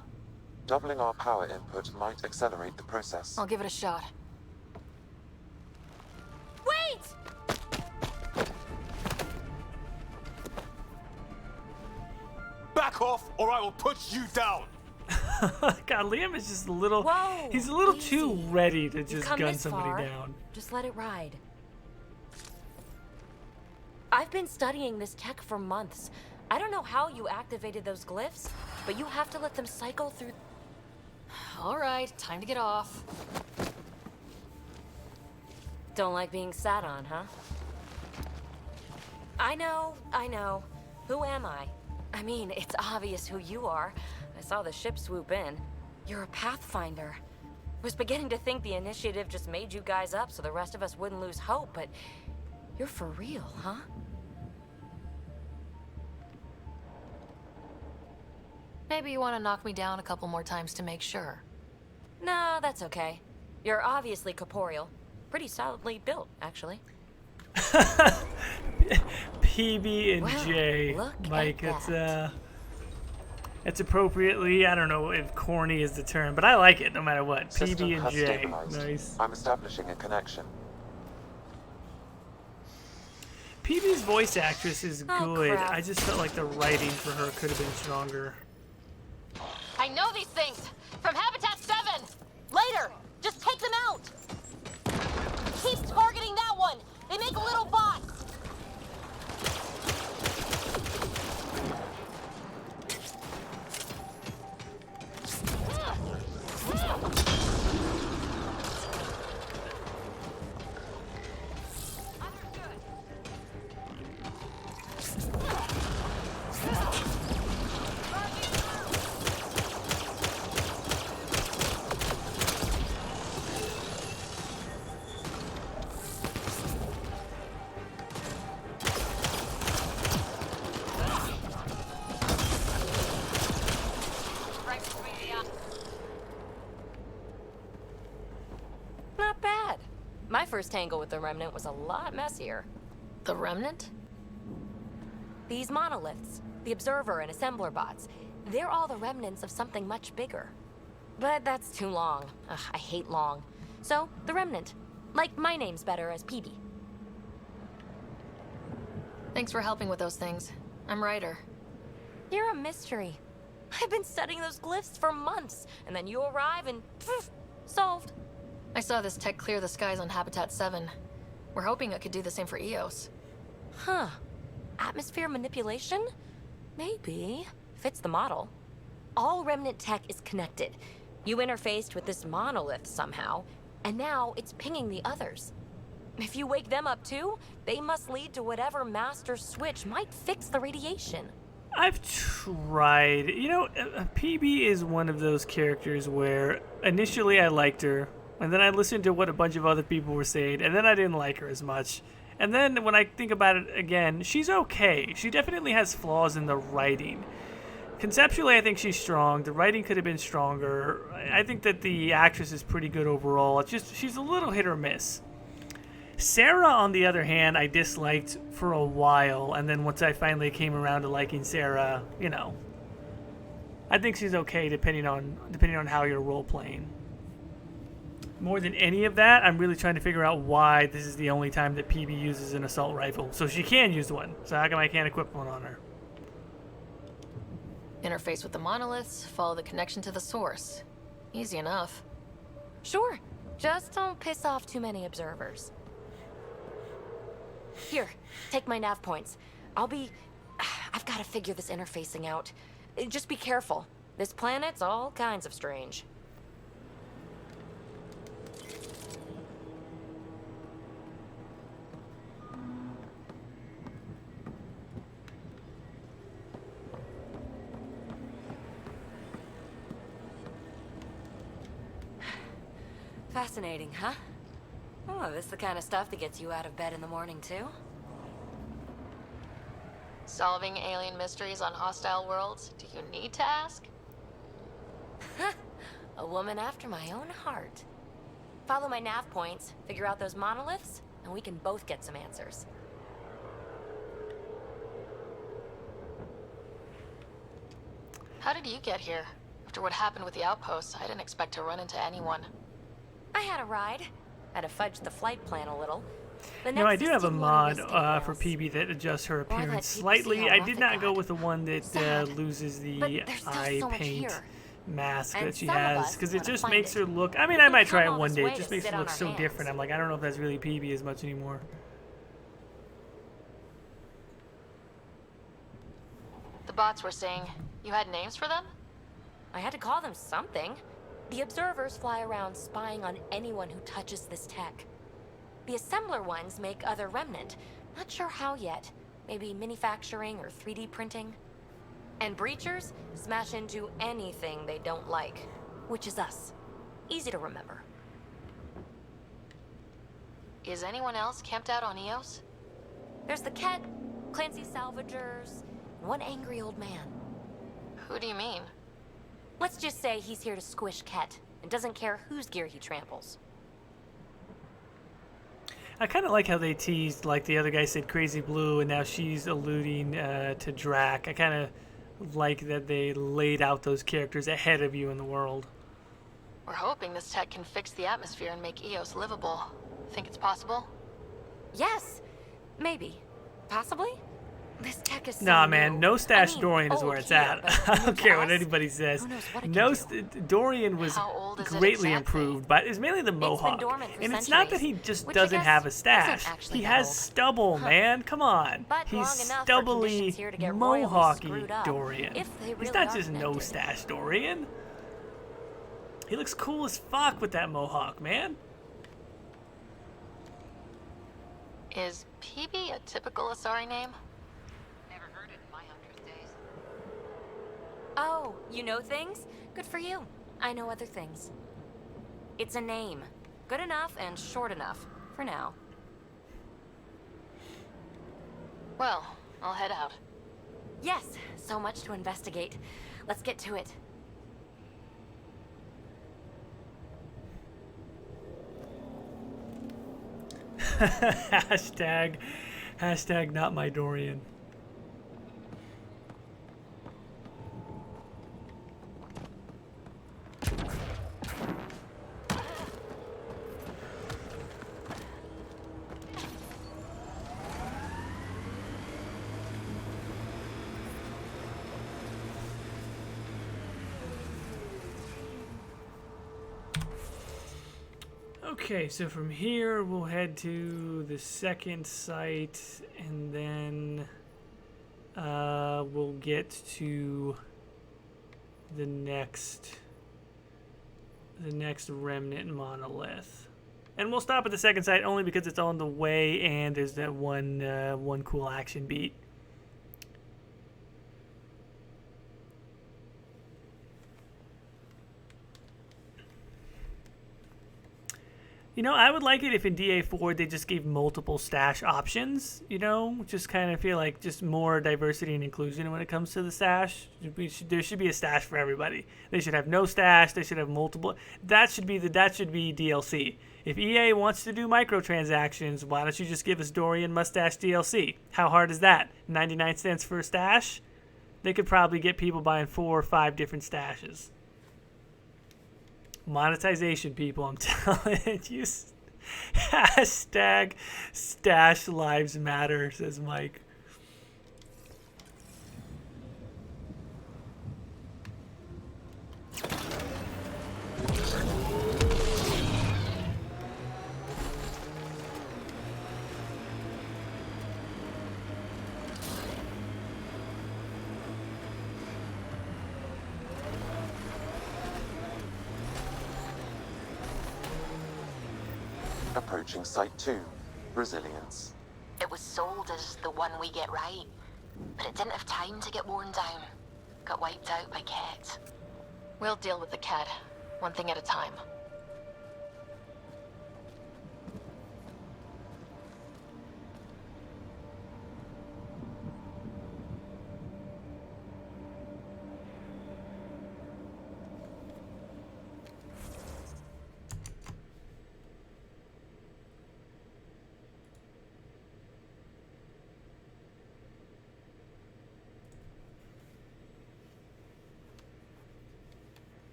N: Doubling our power input might accelerate the process.
C: I'll give it a shot. Wait!
K: Back Back off, or I will put you down.
A: God, Liam is just a little.
Q: Whoa,
A: he's a little
Q: easy.
A: too ready to
Q: You've
A: just
Q: come
A: gun
Q: this
A: somebody
Q: far.
A: down.
Q: Just let it ride. I've been studying this tech for months. I don't know how you activated those glyphs, but you have to let them cycle through.
C: All right, time to get off.
Q: Don't like being sat on, huh? I know. Who am I? I mean, it's obvious who you are. I saw the ship swoop in. You're a Pathfinder. Was beginning to think the initiative just made you guys up so the rest of us wouldn't lose hope, but you're for real, huh?
C: Maybe you want to knock me down a couple more times to make sure.
Q: No, that's okay. You're obviously corporeal. Pretty solidly built, actually.
A: PB and
Q: Well,
A: J,
Q: look
A: Mike.
Q: at
A: It's appropriately. I don't know if corny is the term, but I like it no matter what.
N: System
A: PB and
N: has
A: J.
N: stabilized.
A: Nice.
N: I'm establishing a connection.
A: PB's voice actress is
Q: Oh,
A: good.
Q: crap.
A: I just felt like the writing for her could have been stronger.
Q: I know these things! From Habitat 7! Later! Just take them out! Keep targeting that one! They make little bots! Not bad. My first tangle with the Remnant was a lot messier.
C: The Remnant?
Q: These monoliths, the Observer and Assembler bots, they're all the remnants of something much bigger. But that's too long. Ugh, I hate long. So, the Remnant. Like, my name's better as PB.
C: Thanks for helping with those things. I'm Ryder.
Q: You're a mystery. I've been studying those glyphs for months, and then you arrive and poof, solved.
C: I saw this tech clear the skies on Habitat 7. We're hoping it could do the same for EOS.
Q: Huh. Atmosphere manipulation? Maybe. Fits the model. All Remnant tech is connected. You interfaced with this monolith somehow, and now it's pinging the others. If you wake them up too, they must lead to whatever master switch might fix the radiation.
A: I've tried. You know, PB is one of those characters where initially I liked her, and then I listened to what a bunch of other people were saying, and then I didn't like her as much. And then when I think about it again, she's okay. She definitely has flaws in the writing. Conceptually, I think she's strong. The writing could have been stronger. I think that the actress is pretty good overall. It's just she's a little hit or miss. Sarah, on the other hand, I disliked for a while, and then once I finally came around to liking Sarah, you know, I think she's okay depending on how you're role playing. More than any of that, I'm really trying to figure out why this is the only time that PB uses an assault rifle. So she can use one. So how come I can't equip one on her?
C: Interface with the monoliths, follow the connection to the source. Easy enough.
Q: Sure. Just don't piss off too many observers. Here, take my nav points. I've got to figure this interfacing out. Just be careful. This planet's all kinds of strange. Fascinating, huh? Oh, this is the kind of stuff that gets you out of bed in the morning, too?
C: Solving alien mysteries on hostile worlds? Do you need to ask?
Q: A woman after my own heart. Follow my nav points, figure out those monoliths, and we can both get some answers.
C: How did you get here? After what happened with the outpost, I didn't expect to run into anyone.
Q: I had a ride. Had to fudge the flight plan a little. The
A: No, I do
Q: Nexus
A: have a
Q: didn't want to
A: mod
Q: risk it,
A: for
Q: Ross.
A: PB that adjusts her
Q: Or let
A: appearance
Q: people see
A: slightly.
Q: how
A: I
Q: rough
A: did
Q: it
A: not go
Q: got.
A: with the one that
Q: Sad.
A: loses the
Q: But there's still
A: eye
Q: so much
A: paint
Q: here.
A: mask
Q: And
A: that she
Q: some of
A: has,
Q: us
A: because it
Q: wanna
A: just
Q: find
A: makes
Q: it.
A: her look. I mean,
Q: We
A: I
Q: could
A: might try
Q: come
A: it
Q: all
A: one
Q: this
A: day.
Q: way
A: It just
Q: to
A: makes
Q: sit
A: her
Q: on
A: look
Q: our
A: so
Q: hands.
A: different. I'm like, I don't know if that's really PB as much anymore.
C: The bots were saying you had names for them?
Q: I had to call them something. The observers fly around spying on anyone who touches this tech. The assembler ones make other remnant. Not sure how yet. Maybe manufacturing or 3D printing. And breachers smash into anything they don't like, which is us. Easy to remember.
C: Is anyone else camped out on Eos?
Q: There's the Ket, Clancy Salvagers, one angry old man.
C: Who do you mean?
Q: Let's just say he's here to squish Ket and doesn't care whose gear he tramples.
A: I kind of like how they teased, like the other guy said Crazy Blue, and now she's alluding to Drack. I kind of like that they laid out those characters ahead of you in the world.
C: We're hoping this tech can fix the atmosphere and make Eos livable. Think it's possible?
Q: Yes, maybe, possibly. This tech is so
A: Nah, man,
Q: new.
A: no stash
Q: I mean,
A: Dorian is where
Q: old
A: it's
Q: here,
A: at.
Q: but
A: I
Q: new
A: don't
Q: to
A: care what
Q: us?
A: anybody says.
Q: Who knows what it can
A: No,
Q: do?
A: Dorian was
C: How old is it
A: greatly
C: exactly?
A: improved, but it's mainly the mohawk.
Q: dormant for
A: And it's not that he
Q: centuries,
A: just
Q: which I
A: doesn't
Q: guess
A: have a
Q: isn't
A: stash.
Q: actually
A: He
Q: that
A: has
Q: old.
A: stubble, man. Come on.
Q: But long
A: He's
Q: enough for
A: stubbly,
Q: conditions here to get royally
A: mohawky
Q: screwed up,
A: Dorian.
Q: if they
A: He's
Q: really
A: not
Q: are
A: just no
Q: connected.
A: stash Dorian. He looks cool as fuck with that mohawk, man.
C: Is PB a typical Asari name?
O: Never heard it in my Huntress days.
Q: Oh, you know things? Good for you. I know other things. It's a name. Good enough and short enough. For now.
C: Well, I'll head out.
Q: Yes, so much to investigate. Let's get to it.
A: Hashtag not my Dorian. Okay, so from here we'll head to the second site, and then we'll get to the next remnant monolith. And we'll stop at the second site only because it's on the way, and there's that one cool action beat. You know, I would like it if in DA4 they just gave multiple stash options, you know? Just kind of feel like just more diversity and inclusion when it comes to the stash. There should be a stash for everybody. They should have no stash, they should have multiple. That should be DLC. If EA wants to do microtransactions, why don't you just give us Dorian Mustache DLC? How hard is that? 99 cents for a stash? They could probably get people buying 4 or 5 different stashes. Monetization, people, I'm telling you. Hashtag stash lives matter, says Mike.
N: Approaching Site 2, Resilience.
O: It was sold as the one we get right, but it didn't have time to get worn down. Got wiped out by Ket.
C: We'll deal with the cat, one thing at a time.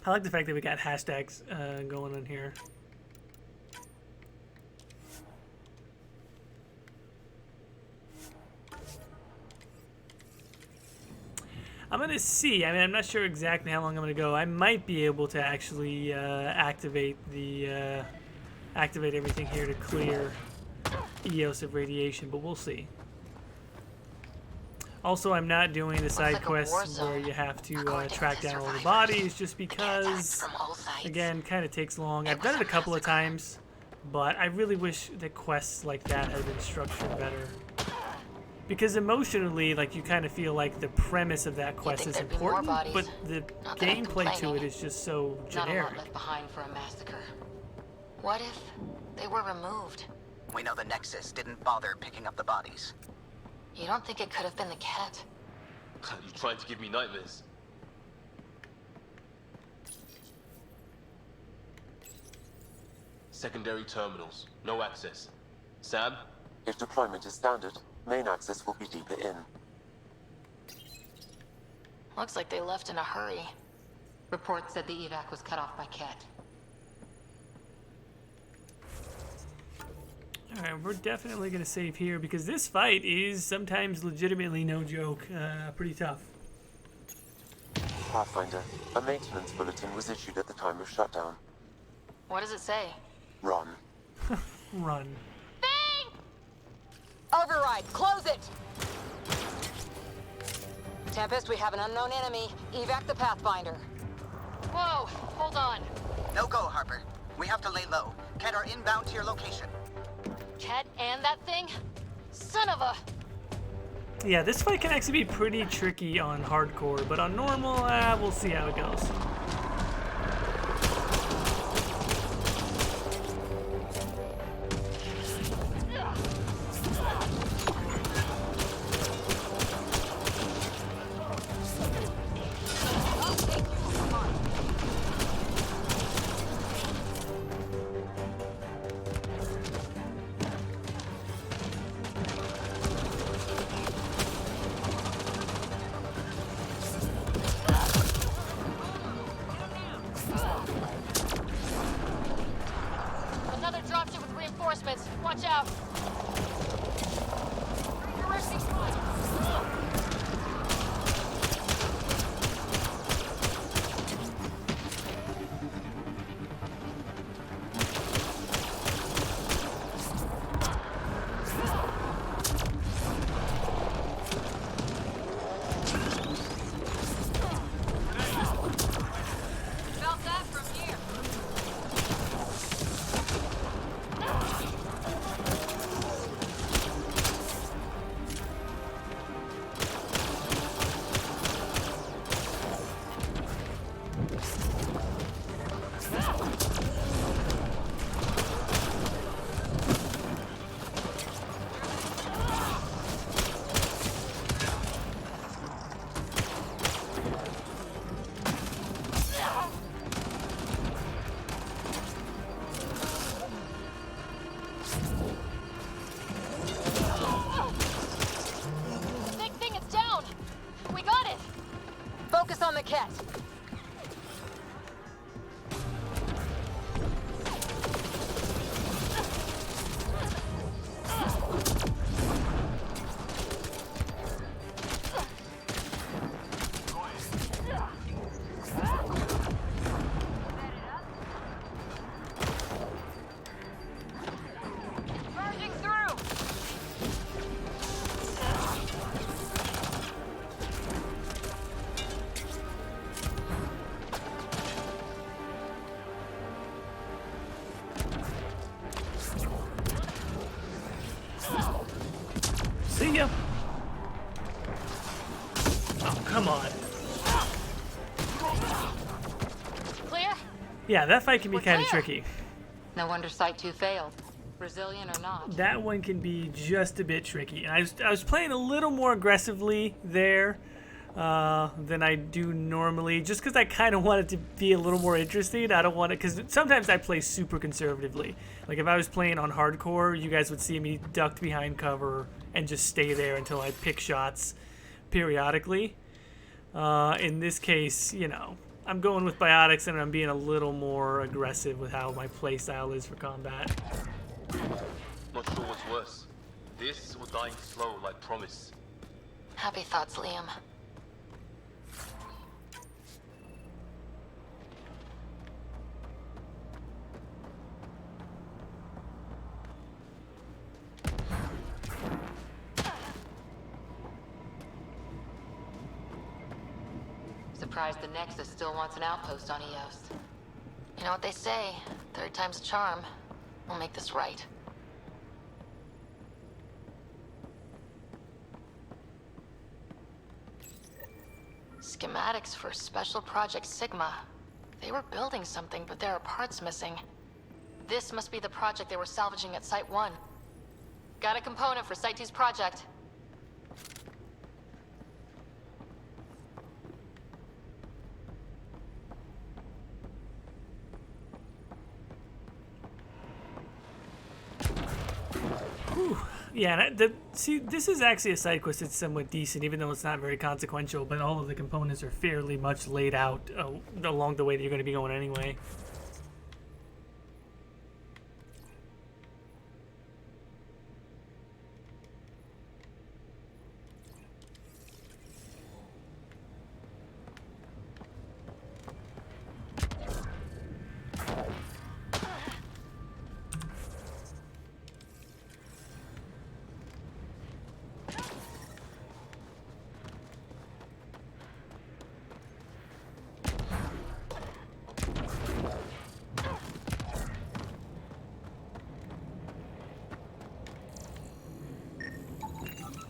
A: I like the fact that we got hashtags going on here. I'm gonna see. I mean, I'm not sure exactly how long I'm gonna go. I might be able to actually activate everything here to clear EOS of radiation, but we'll see. Also, I'm not doing the side quests where you have to track down all the bodies, just because, again, kind of takes long. I've done it a couple of times, but I really wish that quests like that had been structured better. Because emotionally, like, you kind of feel like the premise of that quest is important, but the gameplay to it is just so generic.
O: Not a lot left behind for a massacre. What if they were removed?
L: We know the Nexus didn't bother picking up the bodies.
O: You don't think it could have been the cat?
K: You trying to give me nightmares? Secondary terminals, no access. Sam?
N: If deployment is standard, main access will be deeper in.
O: Looks like they left in a hurry.
H: Reports said the evac was cut off by Ket.
A: Alright, we're definitely going to save here because this fight is sometimes legitimately, no joke, pretty tough.
N: Pathfinder, a maintenance bulletin was issued at the time of shutdown.
O: What does it say?
N: Run.
A: Run.
H: Override, close it! Tempest, we have an unknown enemy. Evac the Pathfinder.
O: Whoa, hold on.
L: No go, Harper. We have to lay low. Ket are inbound to your location.
O: Ket and that thing? Son of a...
A: Yeah, this fight can actually be pretty tricky on hardcore, but on normal, we'll see how it goes.
O: Another dropship with reinforcements. Watch out. Directing
H: Felt that from here.
O: Big thing, it's down. We got it.
H: Focus on the cat.
O: Charging through.
A: See ya. Oh, come on.
O: Clear?
A: Yeah, that fight can be
O: We're
A: kind of
O: clear.
A: tricky.
H: No wonder Site 2 failed. Brazilian or not.
A: That one can be just a bit tricky. And I was playing a little more aggressively there than I do normally, just because I kind of want it to be a little more interesting. I don't want it, because sometimes I play super conservatively. Like if I was playing on hardcore, you guys would see me ducked behind cover and just stay there until I pick shots periodically. In this case, you know, I'm going with biotics and I'm being a little more aggressive with how my playstyle is for combat.
K: Not sure what's worse. This or dying slow like promise.
C: Happy thoughts, Liam.
H: Surprised the Nexus still wants an outpost on Eos.
C: You know what they say, third time's a charm. We'll make this right. Schematics for Special Project Sigma. They were building something, but there are parts missing. This must be the project they were salvaging at Site 1. Got a component for Site 2's project.
A: Yeah, see, this is actually a side quest that's somewhat decent, even though it's not very consequential, but all of the components are fairly much laid out along the way that you're going to be going anyway.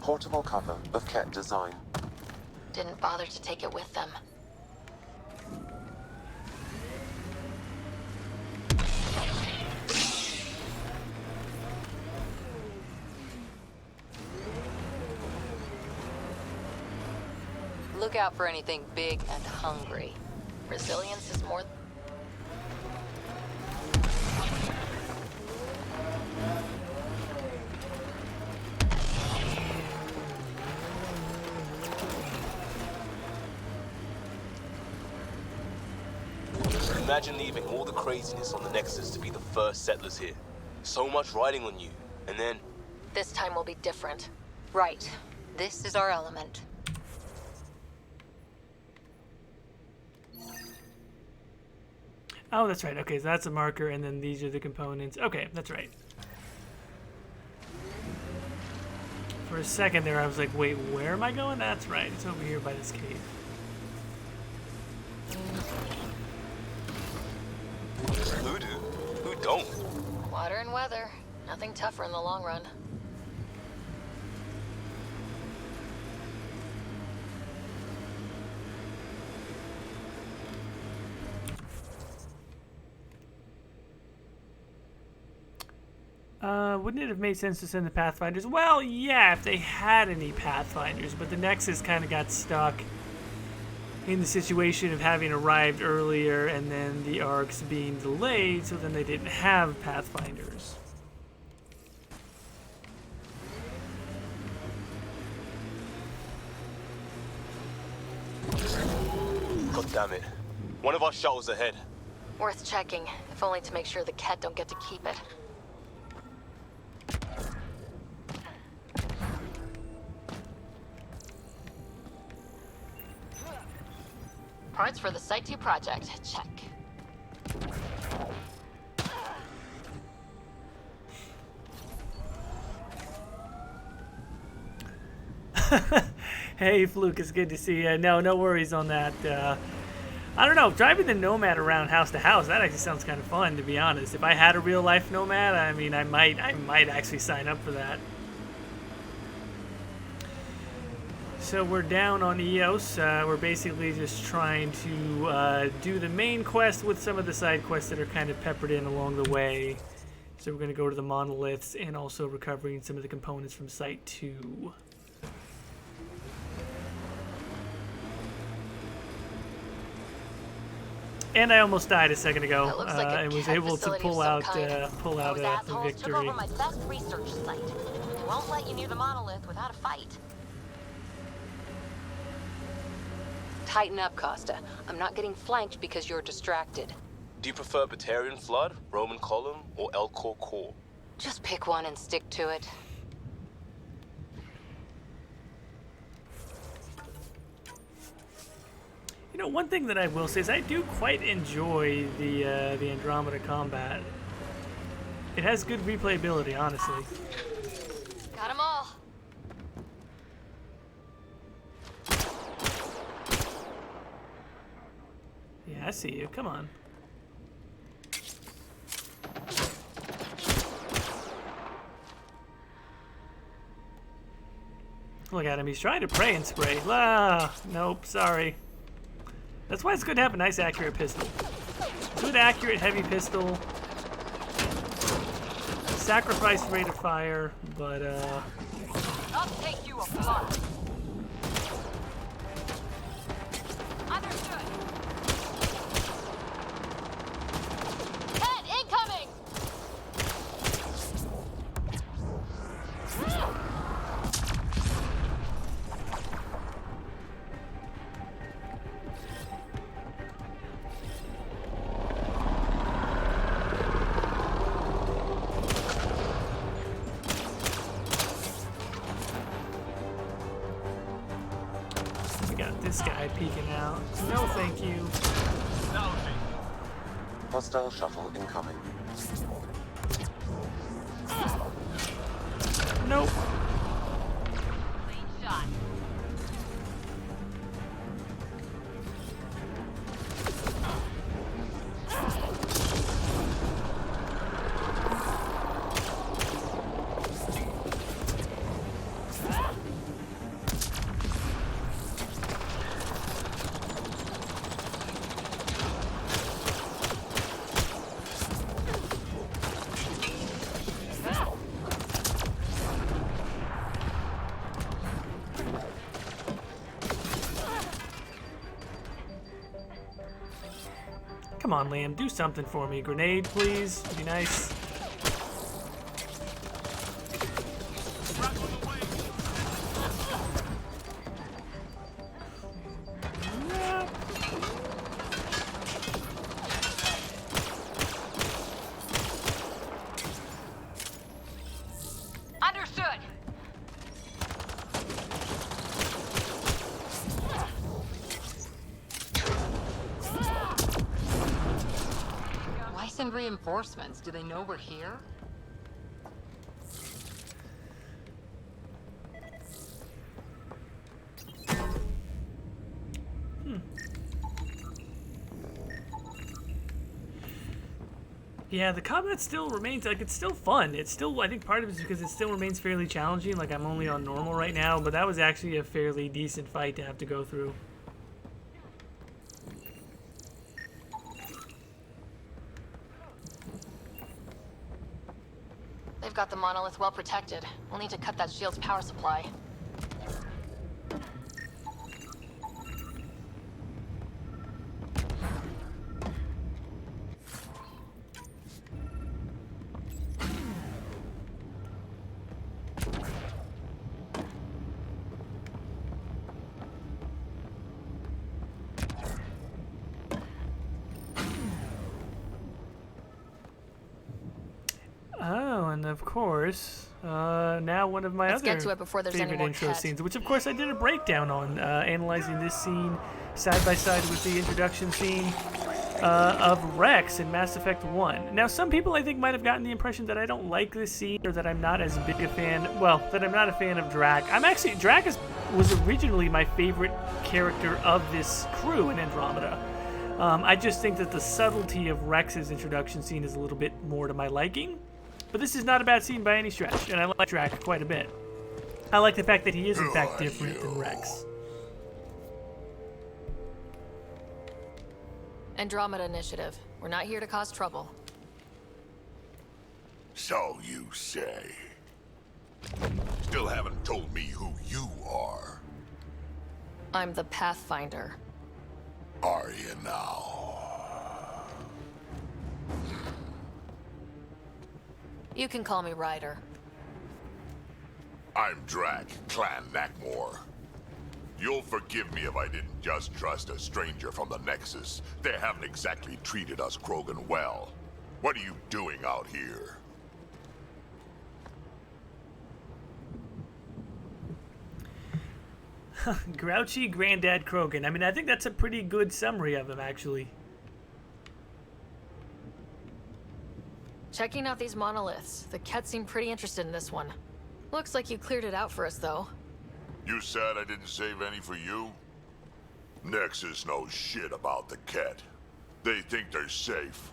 N: Portable cover of Ket design.
C: Didn't bother to take it with them.
H: Look out for anything big and hungry.
C: Resilience is more...
K: Imagine leaving all the craziness on the Nexus to be the first settlers here. So much riding on you, and then...
C: This time will be different.
H: Right. This is our element.
A: Oh, that's right. Okay, so that's a marker, and then these are the components. Okay, that's right. For a second there, I was like, wait, where am I going? That's right. It's over here by this cave.
K: Who do? Who don't?
C: Water and weather. Nothing tougher in the long run.
A: Wouldn't it have made sense to send the Pathfinders? Well, yeah, if they had any Pathfinders, but the Nexus kind of got stuck in the situation of having arrived earlier and then the arcs being delayed, so then they didn't have Pathfinders.
K: God damn it. One of our shuttles ahead.
C: Worth checking, if only to make sure the Ket don't get to keep it. Parts for the Site 2 project. Check.
A: Hey, Fluke, it's good to see you. No worries on that. I don't know, driving the Nomad around house to house, that actually sounds kind of fun, to be honest. If I had a real-life Nomad, I mean, I might actually sign up for that. So we're down on Eos. We're basically just trying to do the main quest with some of the side quests that are kind of peppered in along the way. So we're going to go to the Monoliths and also recovering some of the components from Site 2. And I almost died a second ago, and was able to pull out a victory.
Q: Took over my best research site. They won't let you near the Monolith without a fight.
H: Tighten up, Costa. I'm not getting flanked because you're distracted.
K: Do you prefer Batarian Flood, Roman Column, or Elcor Core?
H: Just pick one and stick to it.
A: You know, one thing that I will say is I do quite enjoy the Andromeda combat. It has good replayability, honestly.
C: Got 'em all.
A: Yeah, I see you. Come on. Look at him. He's trying to pray and spray. Ah, nope. Sorry. That's why it's good to have a nice, accurate pistol. Good, accurate, heavy pistol. Sacrificed rate of fire, but
H: I'll take you apart. Understood.
C: Head incoming!
A: we got this guy peeking out. No, thank you.
N: Hostile shuttle incoming.
A: Nope.
H: Clean shot.
A: Come on, Liam. Do something for me. Grenade, please. Would be nice.
H: Understood. Why send reinforcements? Do they know we're here?
A: Yeah, the combat still remains, like, it's still fun. It's still, I think part of it is because it still remains fairly challenging. Like, I'm only on normal right now, but that was actually a fairly decent fight to have to go through.
C: They've got the Monolith well protected. We'll need to cut that shield's power supply.
A: Oh, and of course, now one of my
C: Let's
A: other
C: get to it before there's any
A: favorite
C: more
A: intro
C: cut.
A: scenes, which of course I did a breakdown on, analyzing this scene side by side with the introduction scene of Rex in Mass Effect 1. Now, some people I think might have gotten the impression that I don't like this scene, or that I'm not as big a fan, well, that I'm not a fan of Drack. Drack was originally my favorite character of this crew in Andromeda. I just think that the subtlety of Rex's introduction scene is a little bit more to my liking. But this is not a bad scene by any stretch, and I like Drack quite a bit. I like the fact that he is in fact different than Rex.
C: Andromeda Initiative. We're not here to cause trouble.
M: So you say. Still haven't told me who you are.
C: I'm the Pathfinder.
M: Are you now?
C: You can call me Ryder.
M: I'm Drack, Clan Nakmor.
R: You'll forgive me if I didn't just trust a stranger from the Nexus. They haven't exactly treated us Krogan well. What are you doing out here?
A: Grouchy Granddad Krogan. I mean, I think that's a pretty good summary of him, actually.
C: Checking out these monoliths. The Ket seem pretty interested in this one. Looks like you cleared it out for us, though.
R: You said I didn't save any for you? Nexus knows shit about the Ket. They think they're safe.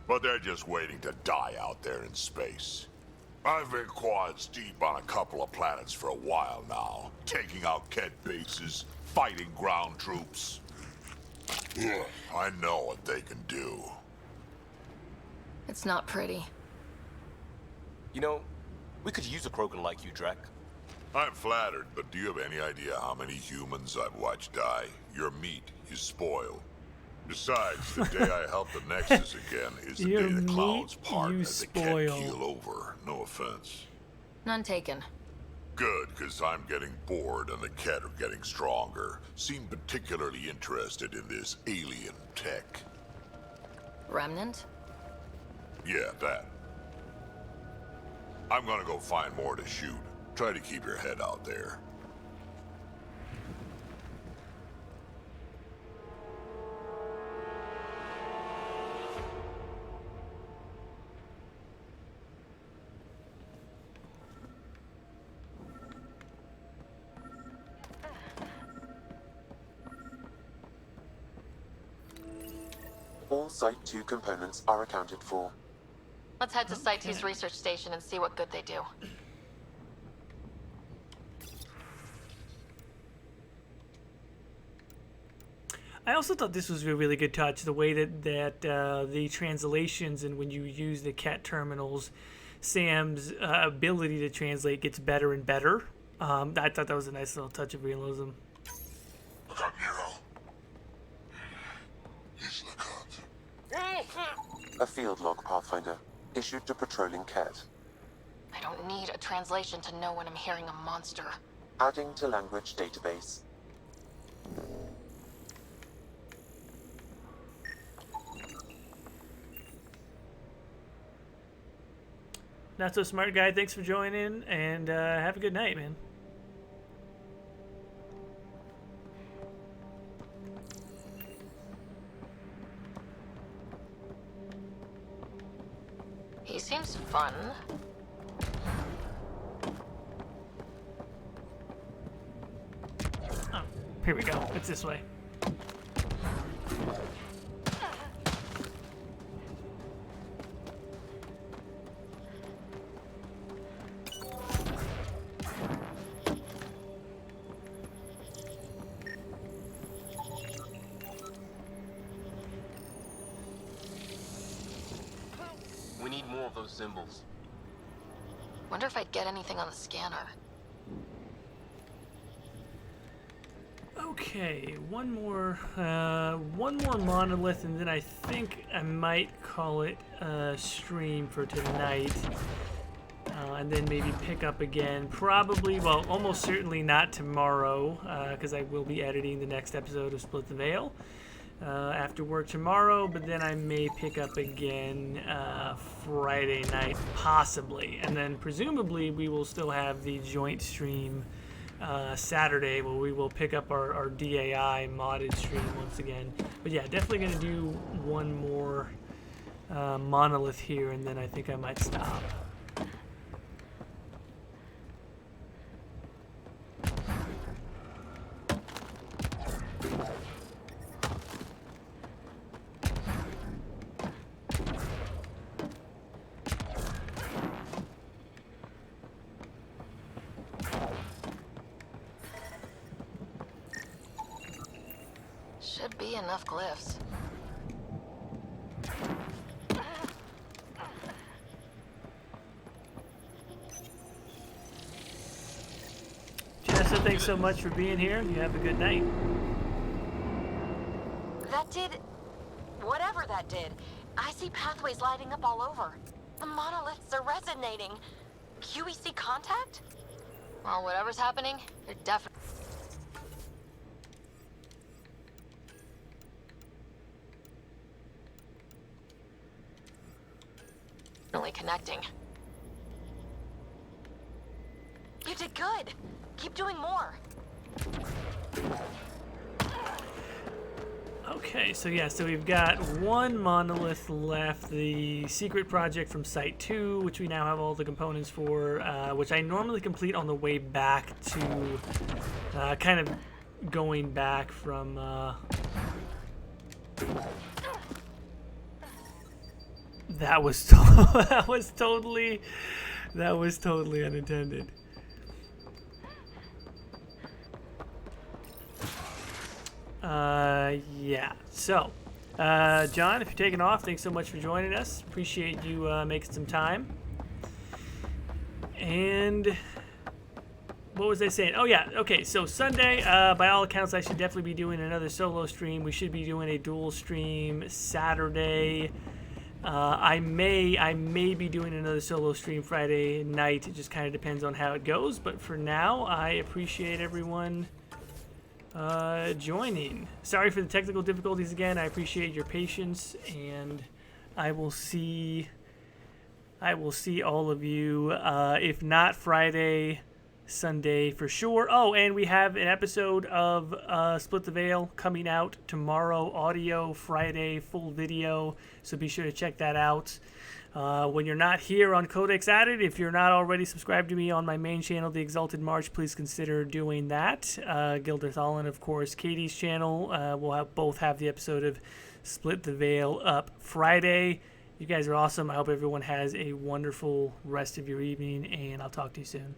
R: But they're just waiting to die out there in space. I've been quads deep on a couple of planets for a while now, taking out Ket bases, fighting ground troops. I know what they can do.
C: It's not pretty.
K: You know, we could use a Krogan like you, Drack.
R: I'm flattered, but do you have any idea how many humans I've watched die? Your meat is spoiled. Besides, the day I help the Nexus again is the day the clouds part and the Ket keel over. No offense.
C: None taken.
R: Good, because I'm getting bored and the Ket are getting stronger. Seem particularly interested in this alien tech.
C: Remnant?
R: Yeah, that. I'm gonna go find more to shoot. Try to keep your head out there.
N: All Site 2 components are accounted for.
C: Let's head to Site 2's research station and see what good they do.
A: I also thought this was a really good touch, the way that the translations and when you use the Ket terminals, Sam's ability to translate gets better and better. I thought that was a nice little touch of realism.
N: A field log, Pathfinder, issued to patrolling Ket.
C: I don't need a translation to know when I'm hearing a monster.
N: Adding to language database.
A: Not so smart guy, thanks for joining, and have a good night, man.
C: He seems fun.
A: Oh, here we go. It's this way.
K: We need more of those symbols.
C: Wonder if I'd get anything on the scanner.
A: Okay, one more monolith, and then I think I might call it a stream for tonight. And then maybe pick up again. Probably, well, almost certainly not tomorrow, because I will be editing the next episode of Split the Veil after work tomorrow. But then I may pick up again Friday night, possibly. And then presumably we will still have the joint stream Saturday, where we will pick up our DAI modded stream once again. But yeah, definitely going to do one more monolith here, and then I think I might stop.
C: Should be enough glyphs.
A: Jessa, thanks so much for being here. You have a good night.
Q: That did... whatever that did. I see pathways lighting up all over. The monoliths are resonating. QEC contact?
C: Well, whatever's happening, they're definitely... Really connecting. You did good. Keep doing more.
A: Okay, so yeah, so we've got one monolith left, the secret project from Site 2, which we now have all the components for, which I normally complete on the way back to, kind of going back from, that was totally unintended. Yeah. So, John, if you're taking off, thanks so much for joining us. Appreciate you making some time. And what was I saying? Oh yeah. Okay. So Sunday, by all accounts, I should definitely be doing another solo stream. We should be doing a dual stream Saturday. I may be doing another solo stream Friday night. It just kind of depends on how it goes. But for now, I appreciate everyone joining. Sorry for the technical difficulties again. I appreciate your patience, and I will see all of you, if not Friday, Sunday for sure. Oh, and we have an episode of Split the Veil coming out tomorrow, audio, Friday, full video, so be sure to check that out. When you're not here on Codex Added, if you're not already subscribed to me on my main channel, The Exalted March, please consider doing that. Gilder Thalin, of course, Katie's channel, will both have the episode of Split the Veil up Friday. You guys are awesome. I hope everyone has a wonderful rest of your evening, and I'll talk to you soon.